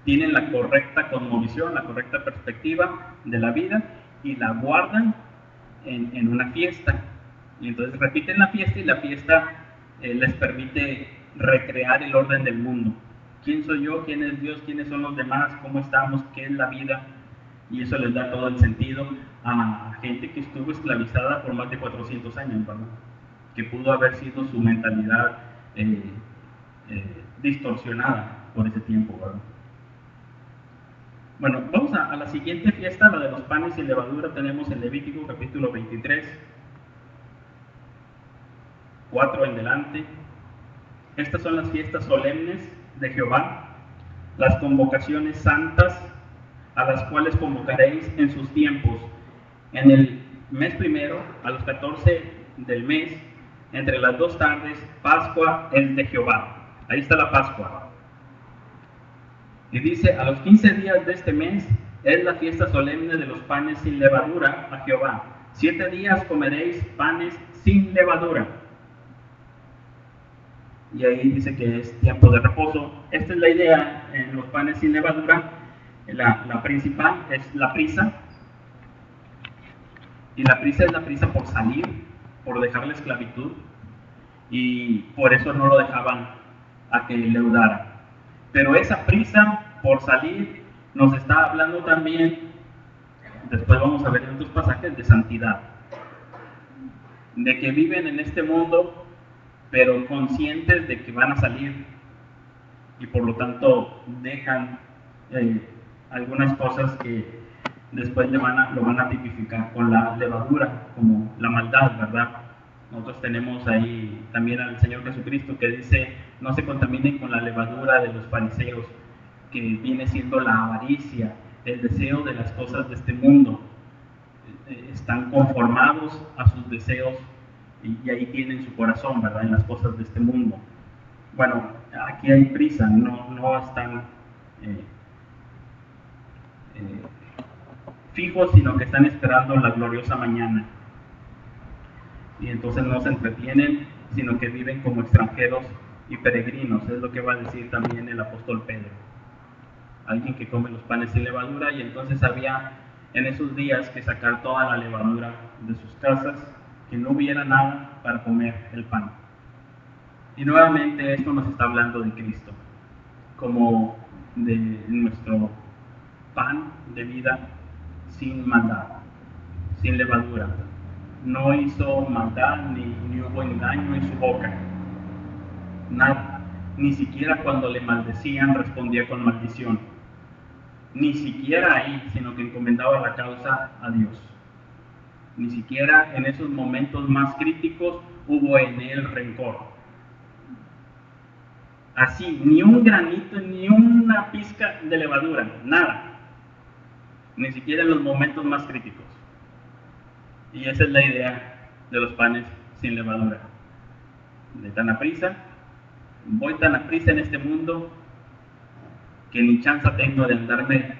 Speaker 3: tienen la correcta cosmovisión, la correcta perspectiva de la vida y la guardan en una fiesta. Y entonces repiten la fiesta y la fiesta les permite recrear el orden del mundo. ¿Quién soy yo? ¿Quién es Dios? ¿Quiénes son los demás? ¿Cómo estamos? ¿Qué es la vida? Y eso les da todo el sentido a gente que estuvo esclavizada por más de 400 años, ¿verdad? Que pudo haber sido su mentalidad distorsionada por ese tiempo, ¿verdad? Bueno, vamos a la siguiente fiesta, la de los panes sin levadura. Tenemos en Levítico capítulo 23, 4 en delante. Estas son las fiestas solemnes de Jehová, las convocaciones santas a las cuales convocaréis en sus tiempos. En el mes primero, a los 14 del mes, entre las 2 tardes, Pascua es de Jehová. Ahí está la Pascua. Y dice, a los 15 días de este mes es la fiesta solemne de los panes sin levadura a Jehová. 7 días comeréis panes sin levadura. Y ahí dice que es tiempo de reposo. Esta es la idea en los panes sin levadura. La principal es la prisa. Y la prisa es la prisa por salir, por dejar la esclavitud. Y por eso no lo dejaban a que leudara. Pero esa prisa por salir nos está hablando también, después vamos a ver en otros pasajes, de santidad. De que viven en este mundo, pero conscientes de que van a salir y por lo tanto dejan algunas cosas que después lo van a tipificar con la levadura, como la maldad, ¿verdad? Nosotros tenemos ahí también al Señor Jesucristo que dice, no se contaminen con la levadura de los fariseos, que viene siendo la avaricia, el deseo de las cosas de este mundo. Están conformados a sus deseos y ahí tienen su corazón, ¿verdad? En las cosas de este mundo. Bueno, aquí hay prisa, no están fijos, sino que están esperando la gloriosa mañana. Y entonces no se entretienen, sino que viven como extranjeros y peregrinos. Es lo que va a decir también el apóstol Pedro. Alguien que come los panes sin levadura, y entonces había en esos días que sacar toda la levadura de sus casas, que no hubiera nada para comer el pan. Y nuevamente esto nos está hablando de Cristo, como de nuestro pan de vida sin maldad, sin levadura. No hizo maldad, ni hubo engaño en su boca. Nada. Ni siquiera cuando le maldecían respondía con maldición. Ni siquiera ahí, sino que encomendaba la causa a Dios. Ni siquiera en esos momentos más críticos hubo en él rencor. Así, ni un granito, ni una pizca de levadura, nada. Ni siquiera en los momentos más críticos. Y esa es la idea de los panes sin levadura. De tan aprisa, voy tan aprisa en este mundo que ni chance tengo de andarme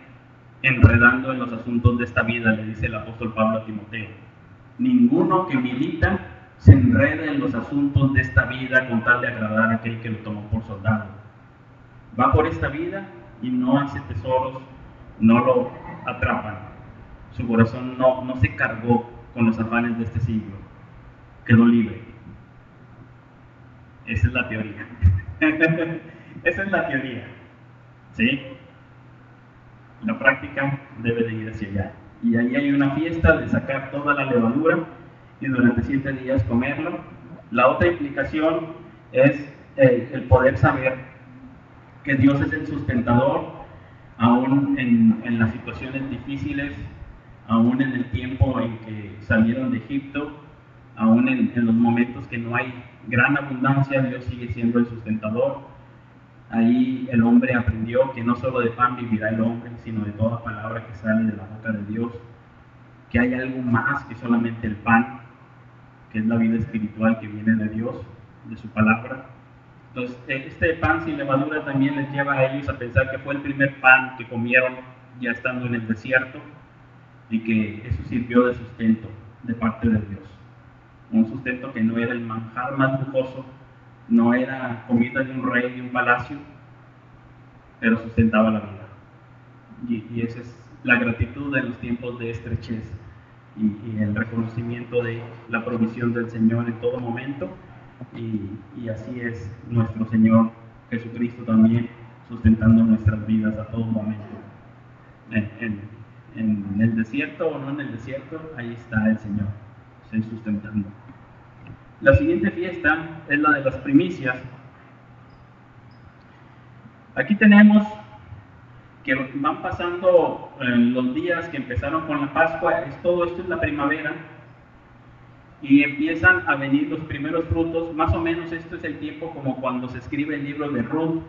Speaker 3: enredando en los asuntos de esta vida, le dice el apóstol Pablo a Timoteo. Ninguno que milita se enreda en los asuntos de esta vida con tal de agradar a aquel que lo tomó por soldado. Va por esta vida y no hace tesoros, no lo atrapan. Su corazón no se cargó con los afanes de este siglo. Quedó libre. Esa es la teoría. Esa es la teoría. ¿Sí? La práctica debe de ir hacia allá. Y ahí hay una fiesta de sacar toda la levadura y durante 7 días comerlo. La otra implicación es el poder saber que Dios es el sustentador, aún en las situaciones difíciles, aún en el tiempo en que salieron de Egipto, aún en los momentos que no hay gran abundancia, Dios sigue siendo el sustentador. Ahí el hombre aprendió que no solo de pan vivirá el hombre, sino de toda palabra que sale de la boca de Dios, que hay algo más que solamente el pan, que es la vida espiritual que viene de Dios, de su palabra. Entonces, este pan sin levadura también les lleva a ellos a pensar que fue el primer pan que comieron ya estando en el desierto y que eso sirvió de sustento de parte de Dios. Un sustento que no era el manjar más lujoso, no era comida de un rey, de un palacio, pero sustentaba la vida. y esa es la gratitud en los tiempos de estrechez y el reconocimiento de la provisión del Señor en todo momento. Y así es nuestro Señor Jesucristo también sustentando nuestras vidas a todo momento. En el desierto o no en el desierto, ahí está el Señor, sustentando. La siguiente fiesta es la de las primicias. Aquí tenemos que van pasando los días que empezaron con la Pascua, todo esto es la primavera, y empiezan a venir los primeros frutos. Más o menos esto es el tiempo como cuando se escribe el libro de Ruth,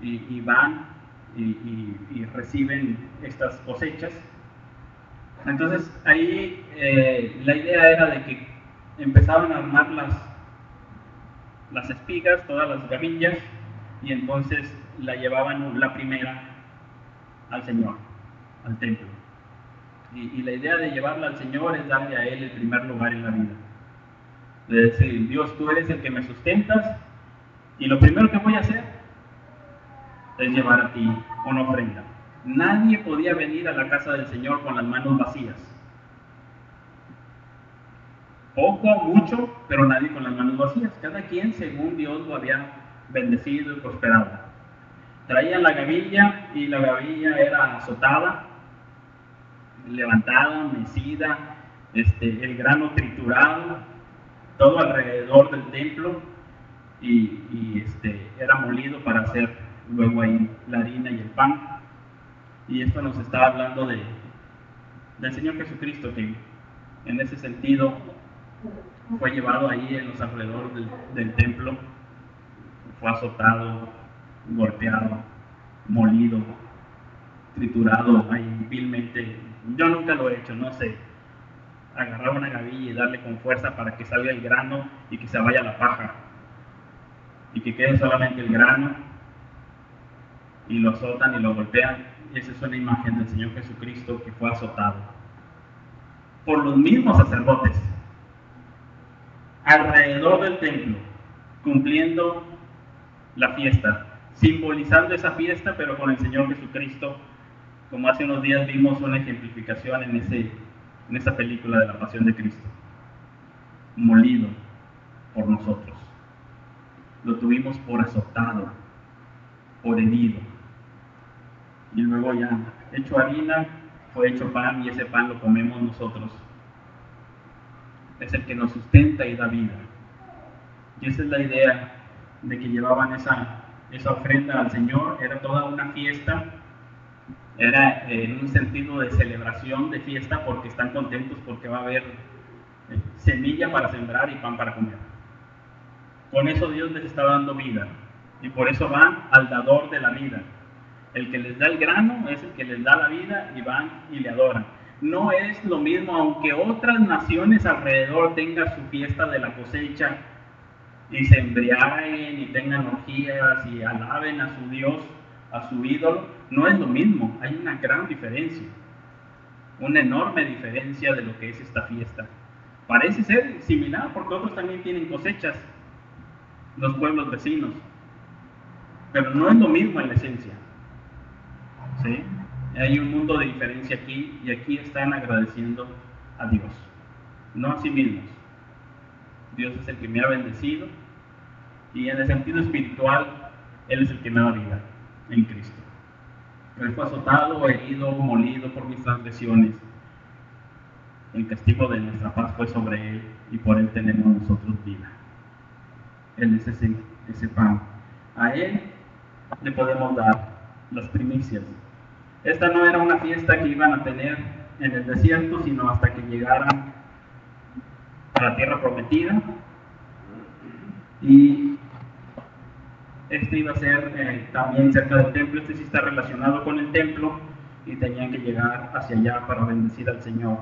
Speaker 3: y van y reciben estas cosechas. Entonces ahí la idea era de que empezaban a armar las espigas, todas las gavillas, y entonces la llevaban la primera al Señor, al templo. Y la idea de llevarla al Señor es darle a Él el primer lugar en la vida. De decir, Dios, tú eres el que me sustentas, y lo primero que voy a hacer es llevar a ti una ofrenda. Nadie podía venir a la casa del Señor con las manos vacías. Poco, mucho, pero nadie con las manos vacías. Cada quien según Dios lo había bendecido y prosperado. Traían la gavilla, y la gavilla era azotada, levantada, mecida, el grano triturado, todo alrededor del templo, y era molido para hacer luego ahí la harina y el pan. Y esto nos está hablando del Señor Jesucristo, que en ese sentido fue llevado ahí en los alrededores del templo, fue azotado, golpeado, molido, triturado ahí vilmente. Yo nunca lo he hecho, no sé, agarrar una gavilla y darle con fuerza para que salga el grano y que se vaya la paja y que quede solamente el grano, y lo azotan y lo golpean. Esa es una imagen del Señor Jesucristo que fue azotado por los mismos sacerdotes alrededor del templo, cumpliendo la fiesta, simbolizando esa fiesta, pero con el Señor Jesucristo, como hace unos días vimos una ejemplificación en esa película de la Pasión de Cristo, molido por nosotros. Lo tuvimos por azotado, por herido, y luego ya hecho harina, fue hecho pan, y ese pan lo comemos nosotros. Es el que nos sustenta y da vida. Y esa es la idea de que llevaban esa ofrenda al Señor. Era toda una fiesta, era en un sentido de celebración, de fiesta, porque están contentos porque va a haber semilla para sembrar y pan para comer. Con eso Dios les está dando vida, y por eso van al dador de la vida. El que les da el grano es el que les da la vida, y van y le adoran. No es lo mismo, aunque otras naciones alrededor tengan su fiesta de la cosecha y se embriaguen y tengan orgías y alaben a su Dios, a su ídolo, no es lo mismo. Hay una gran diferencia, una enorme diferencia de lo que es esta fiesta. Parece ser similar porque otros también tienen cosechas, los pueblos vecinos, pero no es lo mismo en la esencia, ¿sí? Hay un mundo de diferencia aquí, y aquí están agradeciendo a Dios, no a sí mismos. Dios es el que me ha bendecido, y en el sentido espiritual, Él es el que me da vida en Cristo. Él fue azotado, herido, molido por mis transgresiones. El castigo de nuestra paz fue sobre Él, y por Él tenemos nosotros vida. Él es ese pan. A Él le podemos dar las primicias. Esta no era una fiesta que iban a tener en el desierto, sino hasta que llegaran a la tierra prometida. Y este iba a ser también cerca del templo. Este sí está relacionado con el templo, y tenían que llegar hacia allá para bendecir al Señor.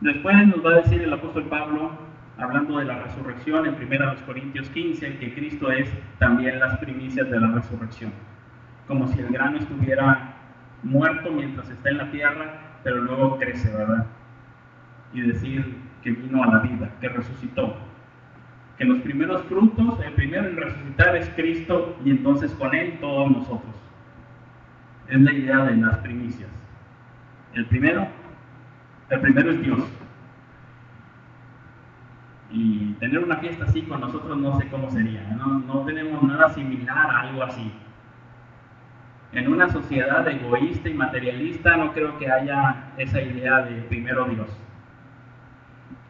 Speaker 3: Después nos va a decir el apóstol Pablo, hablando de la resurrección en 1 Corintios 15, que Cristo es también las primicias de la resurrección. Como si el grano estuviera muerto mientras está en la tierra, pero luego crece, ¿verdad? Y decir que vino a la vida, que resucitó. Que los primeros frutos, el primero en resucitar es Cristo, y entonces con Él todos nosotros. es la idea de las primicias. El primero es Dios. Y tener una fiesta así con nosotros no sé cómo sería, no tenemos nada similar a algo así. En una sociedad egoísta y materialista no creo que haya esa idea de primero Dios.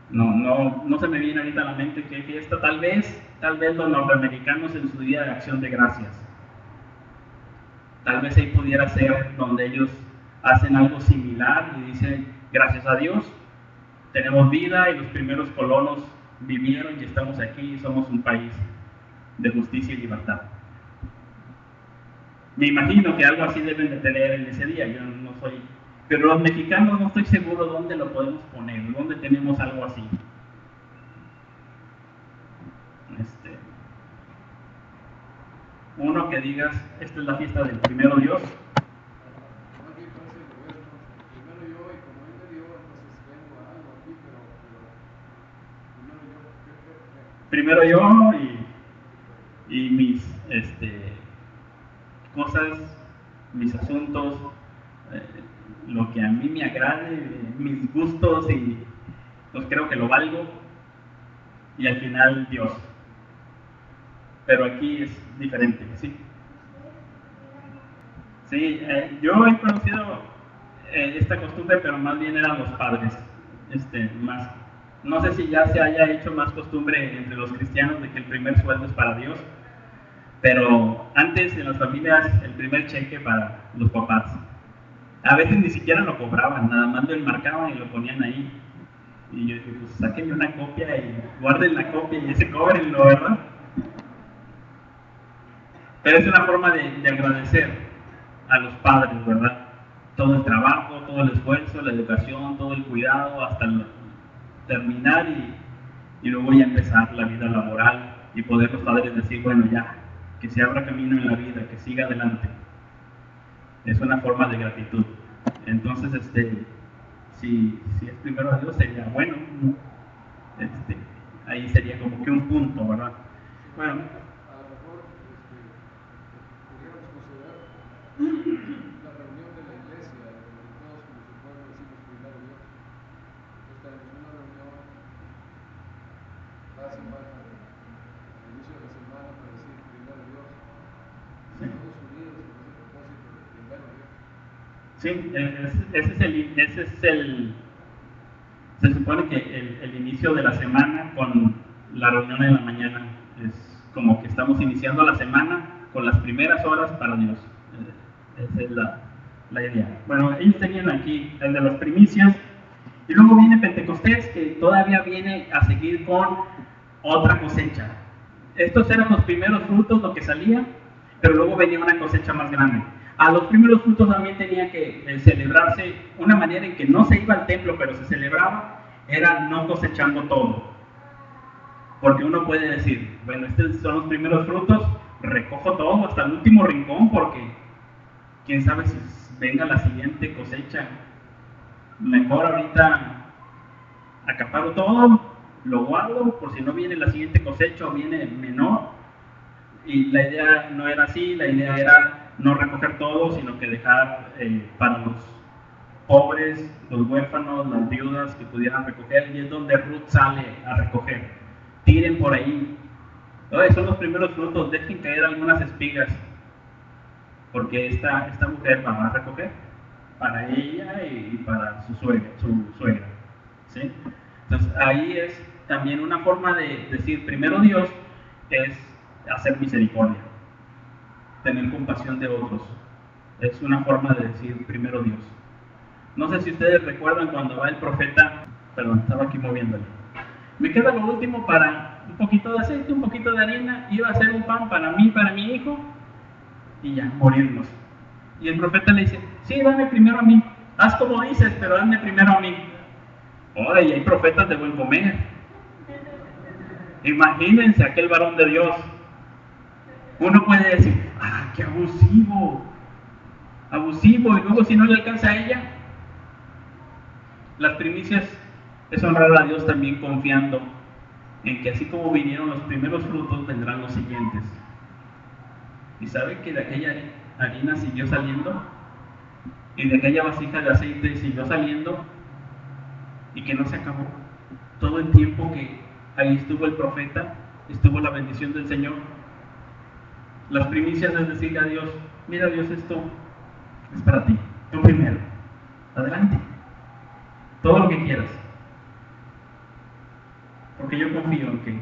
Speaker 3: No se me viene ahorita a la mente qué fiesta, tal vez los norteamericanos en su día de acción de gracias. Tal vez ahí pudiera ser donde ellos hacen algo similar y dicen, gracias a Dios, tenemos vida y los primeros colonos vivieron y estamos aquí y somos un país de justicia y libertad. Me imagino que algo así deben de tener en ese día, yo no soy... Pero los mexicanos no estoy seguro dónde lo podemos poner, dónde tenemos algo así. Uno que digas, esta es la fiesta del primero Dios. Primero yo y mis cosas, mis asuntos, lo que a mí me agrade, mis gustos, y pues creo que lo valgo, y al final Dios. Pero aquí es diferente, ¿sí? Sí, yo he conocido esta costumbre, pero más bien eran los padres, más. No sé si ya se haya hecho más costumbre entre los cristianos de que el primer sueldo es para Dios, pero antes en las familias el primer cheque para los papás. A veces ni siquiera lo cobraban, nada más lo enmarcaban y lo ponían ahí. Y yo dije, pues sáquenme una copia y guarden la copia y ese cóbrenlo, ¿verdad? Pero es una forma de agradecer a los padres, ¿verdad? Todo el trabajo, todo el esfuerzo, la educación, todo el cuidado, hasta terminar y luego ya empezar la vida laboral y poder los padres decir, bueno, ya, que se abra camino en la vida, que siga adelante. Es una forma de gratitud. Entonces, si es primero a Dios, sería bueno. Ahí sería como que un punto, ¿verdad? Bueno.
Speaker 2: A lo mejor pudiéramos considerar la reunión de la iglesia, donde todos como su pueblo decimos primero Dios. Entonces tenemos una reunión cada semana, al inicio de la semana, para decir primero Dios. Todos unidos con ese propósito de primero Dios.
Speaker 3: Sí, ese es el se supone que el inicio de la semana con la reunión en la mañana es como que estamos iniciando la semana con las primeras horas para Dios. Esa es la idea. Bueno, ellos tenían aquí el de las primicias, y luego viene Pentecostés, que todavía viene a seguir con otra cosecha. Estos eran los primeros frutos, lo que salía, pero luego venía una cosecha más grande. A los primeros frutos también tenía que celebrarse. Una manera en que no se iba al templo, pero se celebraba, era no cosechando todo. Porque uno puede decir, bueno, estos son los primeros frutos, recojo todo hasta el último rincón, porque quién sabe si venga la siguiente cosecha. Mejor ahorita acaparo todo, lo guardo, por si no viene la siguiente cosecha o viene menor. Y la idea no era así, la idea era no recoger todo, sino que dejar para los pobres, los huérfanos, las viudas que pudieran recoger, y es donde Ruth sale a recoger. Tiren por ahí. Son los primeros frutos, dejen caer algunas espigas, porque esta mujer va a recoger para ella y para su suegra. ¿Sí? Entonces ahí es también una forma de decir primero Dios, es hacer misericordia, tener compasión de otros. Es una forma de decir primero Dios. No sé si ustedes recuerdan cuando va el profeta, perdón, estaba aquí moviéndole. Me queda lo último para un poquito de aceite, un poquito de harina, iba a hacer un pan para mí, para mi hijo, y ya, morirnos. Y el profeta le dice, sí, dame primero a mí, haz como dices, pero dame primero a mí. Ahora, y hay profetas de buen comer. Imagínense aquel varón de Dios. Uno puede decir, qué abusivo, y luego si no le alcanza a ella. Las primicias es honrar a Dios también confiando en que así como vinieron los primeros frutos, vendrán los siguientes. ¿Y saben que de aquella harina siguió saliendo y de aquella vasija de aceite siguió saliendo y que no se acabó. Todo el tiempo que ahí estuvo el profeta, estuvo la bendición del Señor. Las primicias es decirle a Dios, mira Dios, esto es para ti, tú primero, adelante, todo lo que quieras, porque yo confío en que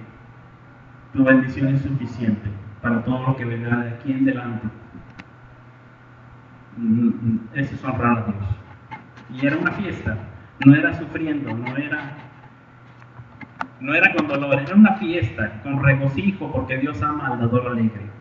Speaker 3: tu bendición es suficiente para todo lo que vendrá de aquí en delante. Eso es honrar a Dios. Y era una fiesta, no era sufriendo, no era con dolor, era una fiesta, con regocijo, porque Dios ama al dador alegre.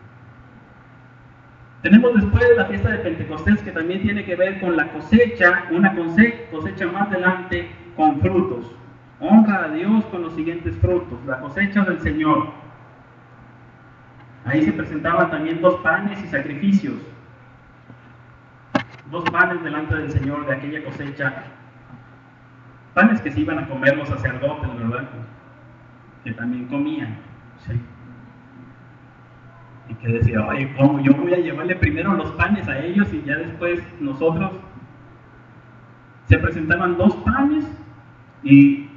Speaker 3: Tenemos después la fiesta de Pentecostés, que también tiene que ver con la cosecha, una cosecha más adelante con frutos. Honra a Dios con los siguientes frutos, la cosecha del Señor. Ahí se presentaban también 2 panes y sacrificios. 2 panes delante del Señor de aquella cosecha. Panes que se iban a comer los sacerdotes, ¿verdad? Que también comían. ¿Sí? Y que decía, oye, ¿cómo? Yo voy a llevarle primero los panes a ellos y ya después nosotros. Se presentaban 2 panes y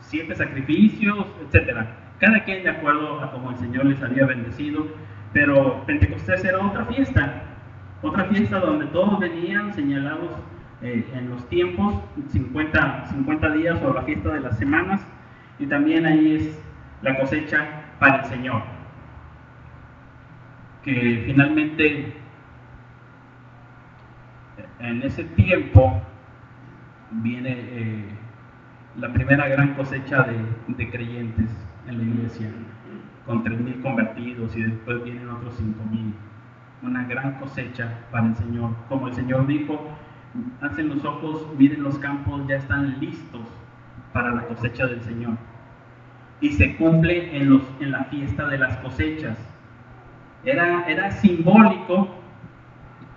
Speaker 3: 7 sacrificios, etc. Cada quien de acuerdo a como el Señor les había bendecido. Pero Pentecostés era otra fiesta donde todos venían señalados en los tiempos, 50 días o la fiesta de las semanas, y también ahí es la cosecha para el Señor, que finalmente en ese tiempo viene la primera gran cosecha de creyentes en la iglesia, con 3,000 convertidos, y después vienen otros 5,000. Una gran cosecha para el Señor. Como el Señor dijo, alcen los ojos, miren los campos, ya están listos para la cosecha del Señor. Y se cumple en la fiesta de las cosechas. Era simbólico,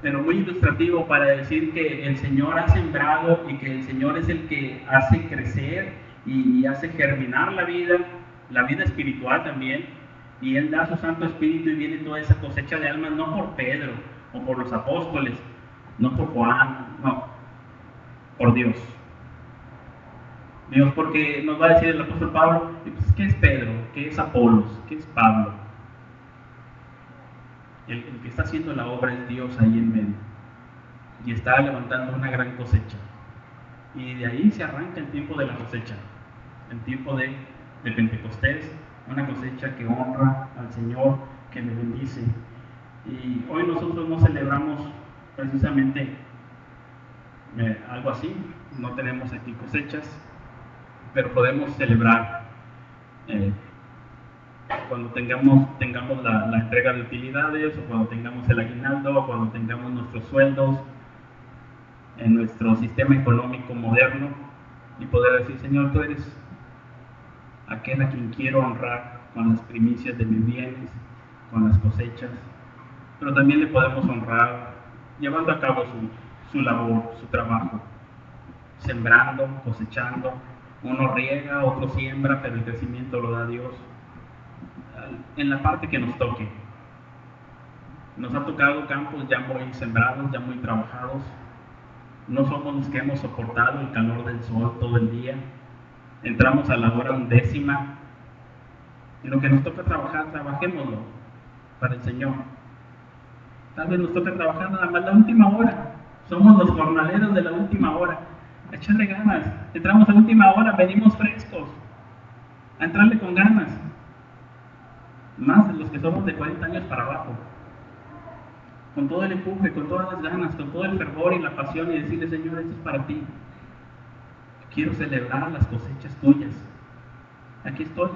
Speaker 3: pero muy ilustrativo para decir que el Señor ha sembrado y que el Señor es el que hace crecer y hace germinar la vida espiritual también. Y Él da su Santo Espíritu y viene toda esa cosecha de almas, no por Pedro o por los apóstoles, no por Juan, no, por Dios. Dios, porque nos va a decir el apóstol Pablo, pues, ¿qué es Pedro? ¿Qué es Apolos? ¿Qué es Pablo? El que está haciendo la obra es Dios ahí en medio. Y está levantando una gran cosecha. Y de ahí se arranca el tiempo de la cosecha, el tiempo de Pentecostés. Una cosecha que honra al Señor, que le bendice. Y hoy nosotros no celebramos precisamente algo así, no tenemos aquí cosechas, pero podemos celebrar cuando tengamos la entrega de utilidades, o cuando tengamos el aguinaldo, o cuando tengamos nuestros sueldos en nuestro sistema económico moderno, y poder decir, Señor, tú eres aquel a quien quiero honrar con las primicias de mis bienes, con las cosechas, pero también le podemos honrar llevando a cabo su labor, su trabajo, sembrando, cosechando. Uno riega, otro siembra, pero el crecimiento lo da Dios en la parte que nos toque. Nos ha tocado campos ya muy sembrados, ya muy trabajados. No somos los que hemos soportado el calor del sol todo el día. Entramos a la hora 1:10, y lo que nos toca trabajar, trabajémoslo para el Señor. Tal vez nos toca trabajar nada más la última hora. Somos los jornaleros de la última hora. Echarle ganas. Entramos a la última hora, venimos frescos. A entrarle con ganas. Más de los que somos de 40 años para abajo. Con todo el empuje, con todas las ganas, con todo el fervor y la pasión, y decirle, Señor, esto es para ti. Quiero celebrar las cosechas tuyas. Aquí estoy.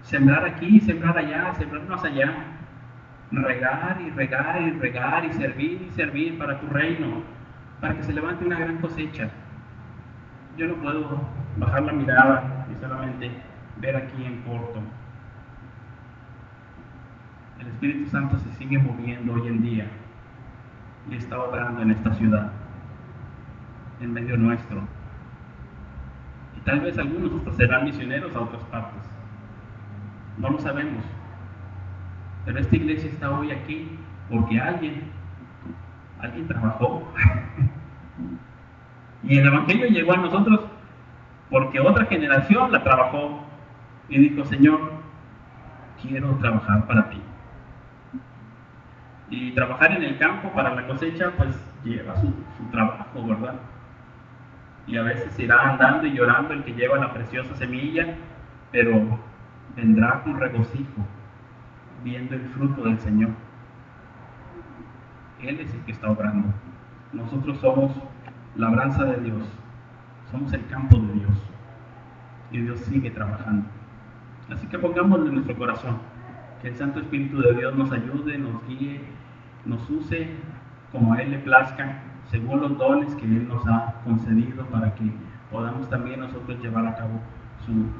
Speaker 3: Sembrar aquí, sembrar allá, sembrar más allá. Regar y regar y regar y servir para tu reino, para que se levante una gran cosecha. Yo no puedo bajar la mirada y solamente ver aquí en corto. El Espíritu Santo se sigue moviendo hoy en día y está obrando en esta ciudad, en medio nuestro. Y tal vez algunos hasta serán misioneros a otras partes. No lo sabemos. Pero esta iglesia está hoy aquí porque alguien trabajó, Y el Evangelio llegó a nosotros porque otra generación la trabajó y dijo, Señor, quiero trabajar para ti. Y trabajar en el campo para la cosecha, pues lleva su trabajo, ¿verdad? Y a veces irá andando y llorando el que lleva la preciosa semilla, pero vendrá con regocijo, viendo el fruto del Señor. Él es el que está obrando. Nosotros somos labranza de Dios, somos el campo de Dios, y Dios sigue trabajando. Así que pongámoslo en nuestro corazón, que el Santo Espíritu de Dios nos ayude, nos guíe, nos use como a Él le plazca, según los dones que Él nos ha concedido, para que podamos también nosotros llevar a cabo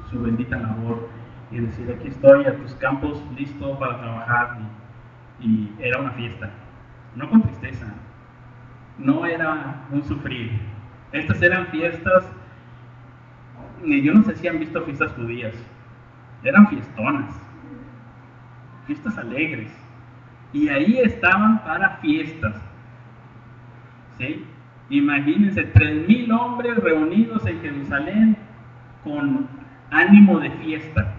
Speaker 3: su bendita labor y decir, aquí estoy a tus campos, listo para trabajar. Y era una fiesta, no con tristeza, no era un sufrir. Estas eran fiestas, yo no sé si han visto fiestas judías, eran fiestonas, fiestas alegres, y ahí estaban para fiestas, ¿sí? Imagínense, 3,000 hombres reunidos en Jerusalén con ánimo de fiesta,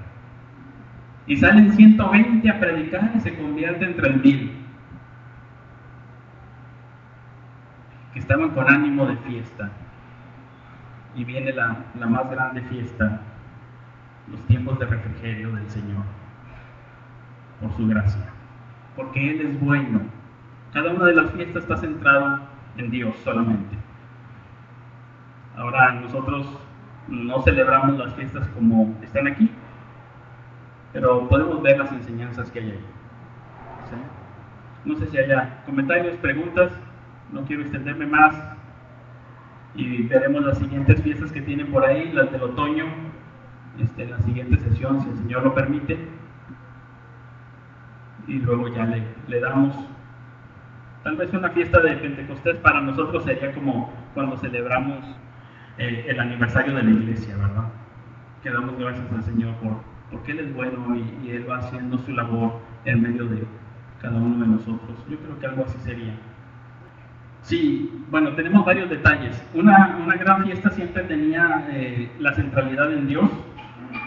Speaker 3: y salen 120 a predicar y se convierten en 3,000 que estaban con ánimo de fiesta. Y viene la más grande fiesta, los tiempos de refrigerio del Señor, por su gracia, porque Él es bueno. Cada una de las fiestas está centrado en Dios solamente. Ahora nosotros no celebramos las fiestas como están aquí, pero podemos ver las enseñanzas que hay ahí, ¿sí? No sé si haya comentarios, preguntas, no quiero extenderme más. Y veremos las siguientes fiestas que tienen por ahí, las del otoño, en la siguiente sesión, si el Señor lo permite. Y luego ya le damos, tal vez una fiesta de Pentecostés para nosotros sería como cuando celebramos el aniversario de la iglesia, ¿verdad? Que damos gracias al Señor porque Él es bueno y Él va haciendo su labor en medio de cada uno de nosotros. Yo creo que algo así sería. Sí, bueno, tenemos varios detalles. Una gran fiesta siempre tenía la centralidad en Dios,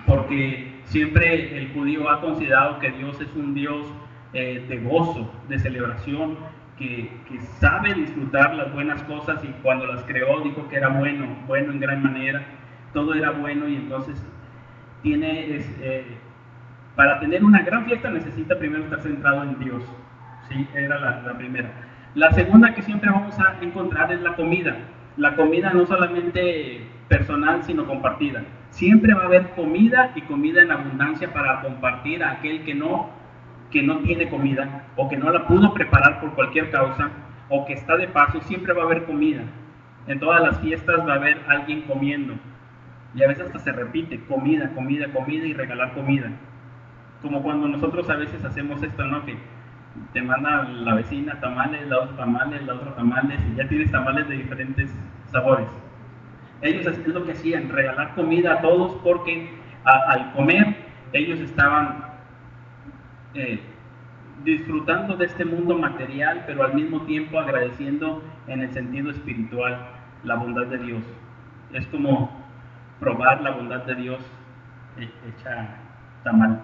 Speaker 3: porque siempre el judío ha considerado que Dios es un Dios de gozo, de celebración, que sabe disfrutar las buenas cosas, y cuando las creó dijo que era bueno en gran manera, todo era bueno, y entonces para tener una gran fiesta necesita primero estar centrado en Dios. Sí, era la primera. La segunda que siempre vamos a encontrar es la comida. La comida no solamente personal, sino compartida. Siempre va a haber comida, y comida en abundancia para compartir a aquel que no tiene comida, o que no la pudo preparar por cualquier causa, o que está de paso. Siempre va a haber comida. En todas las fiestas va a haber alguien comiendo. Y a veces hasta se repite, comida, y regalar comida. Como cuando nosotros a veces hacemos esto, ¿no? Que te manda la vecina tamales, la otra tamales, y ya tienes tamales de diferentes sabores. Ellos es lo que hacían, regalar comida a todos, porque al comer ellos estaban disfrutando de este mundo material, pero al mismo tiempo agradeciendo en el sentido espiritual la bondad de Dios. Es como probar la bondad de Dios hecha tamal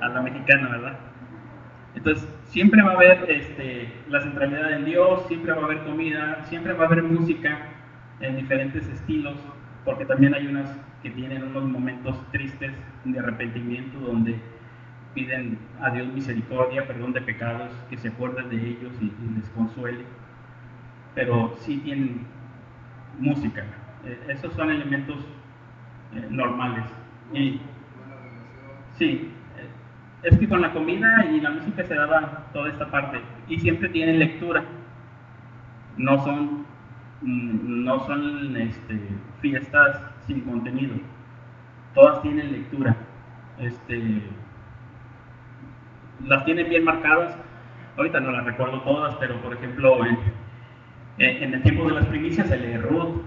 Speaker 3: a la mexicana, ¿verdad? Entonces, siempre va a haber la centralidad en Dios, siempre va a haber comida, siempre va a haber música en diferentes estilos, porque también hay unas que tienen unos momentos tristes de arrepentimiento, donde piden a Dios misericordia, perdón de pecados, que se acuerden de ellos y les consuele. Pero sí tienen música. Esos son elementos normales. Y sí, es que con la comida y la música se daba toda esta parte, y siempre tienen lectura. No son fiestas sin contenido, todas tienen lectura. Las tienen bien marcadas. Ahorita no las recuerdo todas, pero por ejemplo en el tiempo de las primicias se lee Ruth,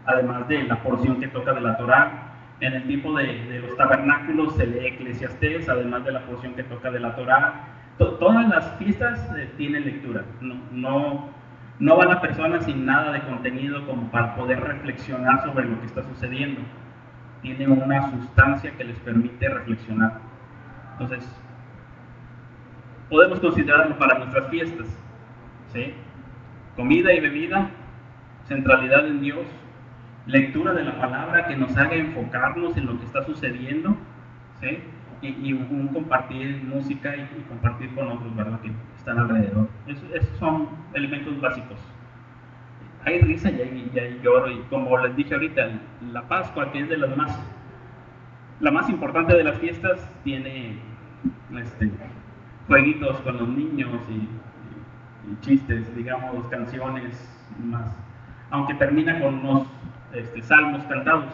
Speaker 3: además de la porción que toca de la Torá. En el tiempo de los tabernáculos se lee Eclesiastés, además de la porción que toca de la Torá. Todas las fiestas tienen lectura. No va la persona sin nada de contenido como para poder reflexionar sobre lo que está sucediendo. Tiene una sustancia que les permite reflexionar. Entonces, podemos considerarlo para nuestras fiestas, ¿sí? Comida y bebida, centralidad en Dios, lectura de la palabra que nos haga enfocarnos en lo que está sucediendo, ¿sí? Y un compartir música y compartir con otros, ¿verdad?, que están alrededor. Esos son elementos básicos. Hay risa y hay lloro, y como les dije ahorita, la Pascua, que es de la más importante de las fiestas, tiene jueguitos con los niños y chistes, digamos, canciones más, aunque termina con unos salmos cantados.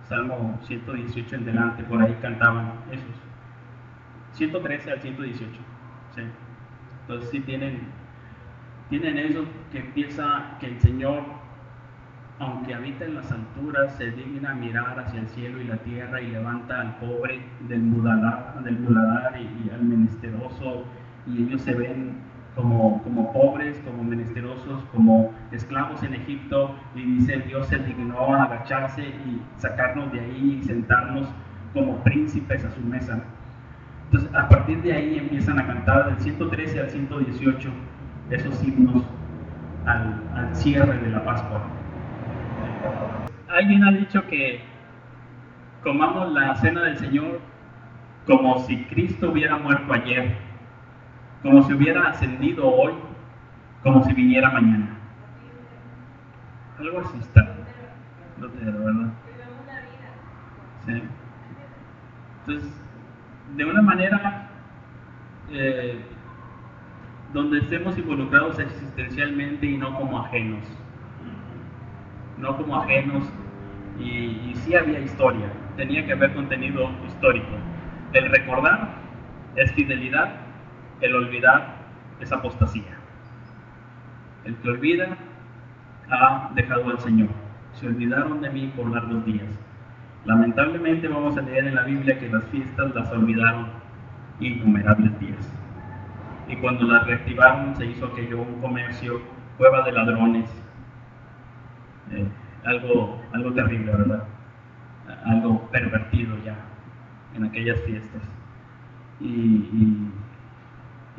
Speaker 3: Salmo 118 en delante, por ahí cantaban esos. 113 al 118. ¿Sí? Entonces sí tienen eso que empieza, que el Señor, aunque habita en las alturas, se digna mirar hacia el cielo y la tierra y levanta al pobre del muladar y al menesteroso, y ellos se ven como pobres, como menesterosos, como esclavos en Egipto, y dice: Dios se dignó a agacharse y sacarnos de ahí y sentarnos como príncipes a su mesa. Entonces, a partir de ahí empiezan a cantar del 113 al 118 esos himnos al cierre de la Pascua. Alguien ha dicho que comamos la cena del Señor como si Cristo hubiera muerto ayer, como si hubiera ascendido hoy, como si viniera mañana. Algo así está, ¿verdad? Sí. Entonces, de una manera donde estemos involucrados existencialmente y no como ajenos. No como ajenos, y sí había historia, tenía que haber contenido histórico. El recordar es fidelidad, el olvidar es apostasía. El que olvida ha dejado al Señor. Se olvidaron de mí por largos días. Lamentablemente vamos a leer en la Biblia que las fiestas las olvidaron innumerables días. Y cuando las reactivaron se hizo aquello un comercio, cueva de ladrones, algo terrible, ¿verdad? Algo pervertido ya en aquellas fiestas. Y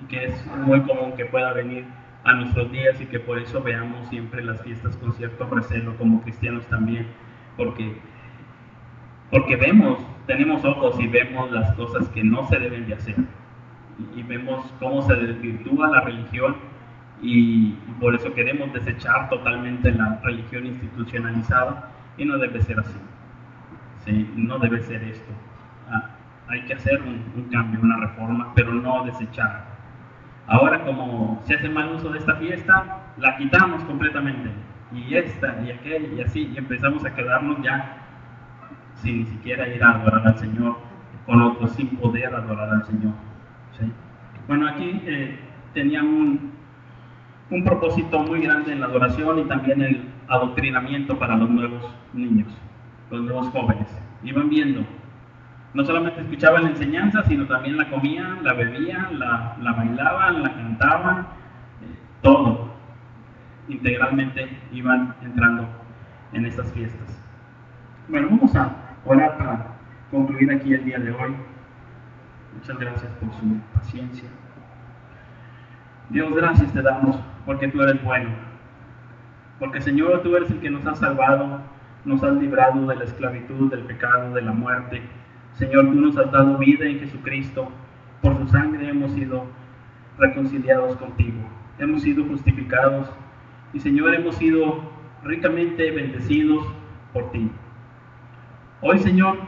Speaker 3: que es muy común que pueda venir a nuestros días, y que por eso veamos siempre las fiestas con cierto recelo como cristianos también, porque tenemos ojos y vemos las cosas que no se deben de hacer, y vemos cómo se desvirtúa la religión, y por eso queremos desechar totalmente la religión institucionalizada, y no debe ser así. ¿Sí? No debe ser esto. Hay que hacer un cambio, una reforma, pero no desechar. Ahora, como se hace mal uso de esta fiesta, la quitamos completamente, y esta y aquella y así, y empezamos a quedarnos ya sin ni siquiera ir a adorar al Señor con otros, sin poder adorar al Señor. ¿Sí? Bueno, aquí tenían un propósito muy grande en la adoración, y también el adoctrinamiento para los nuevos niños, los nuevos jóvenes. Iban viendo, no solamente escuchaban la enseñanza, sino también la comían, la bebían, la bailaban, la cantaban, todo. Integralmente iban entrando en estas fiestas. Bueno, vamos a orar para concluir aquí el día de hoy. Muchas gracias por su paciencia. Dios, gracias te damos porque tú eres bueno. Porque, Señor, tú eres el que nos has salvado, nos has librado de la esclavitud, del pecado, de la muerte. Señor, tú nos has dado vida en Jesucristo. Por su sangre hemos sido reconciliados contigo. Hemos sido justificados. Y, Señor, hemos sido ricamente bendecidos por ti. Hoy, Señor,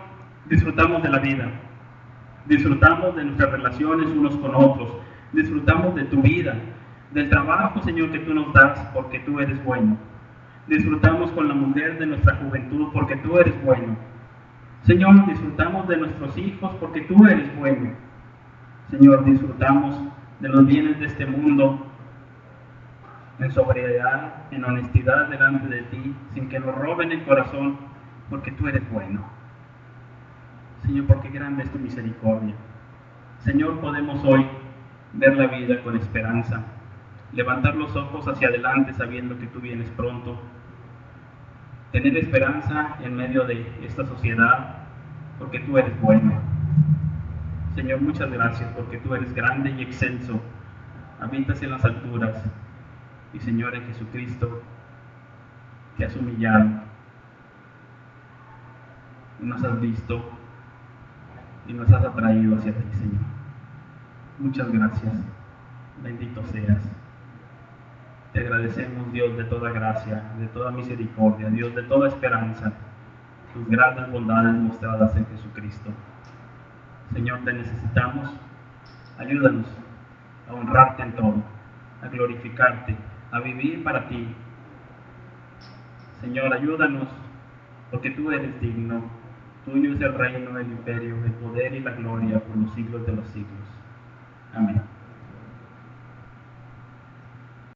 Speaker 3: disfrutamos de la vida. Disfrutamos de nuestras relaciones unos con otros. Disfrutamos de tu vida, del trabajo, Señor, que tú nos das, porque tú eres bueno. Disfrutamos con la mujer de nuestra juventud, porque tú eres bueno. Señor, disfrutamos de nuestros hijos, porque tú eres bueno. Señor, disfrutamos de los bienes de este mundo, en sobriedad, en honestidad delante de ti, sin que nos roben el corazón, porque tú eres bueno. Señor, porque grande es tu misericordia. Señor, podemos hoy ver la vida con esperanza. levantar los ojos hacia adelante sabiendo que tú vienes pronto, tener esperanza en medio de esta sociedad, porque tú eres bueno. Señor, muchas gracias porque tú eres grande y excelso, habitas en las alturas, y Señor, en Jesucristo te has humillado, y nos has visto y nos has atraído hacia ti, Señor. Muchas gracias, bendito seas. Te agradecemos, Dios de toda gracia, de toda misericordia, Dios de toda esperanza, tus grandes bondades mostradas en Jesucristo. Señor, te necesitamos, ayúdanos a honrarte en todo, a glorificarte, a vivir para ti. Señor, ayúdanos, porque tú eres digno, tuyo es el reino, el imperio, el poder y la gloria por los siglos de los siglos. Amén.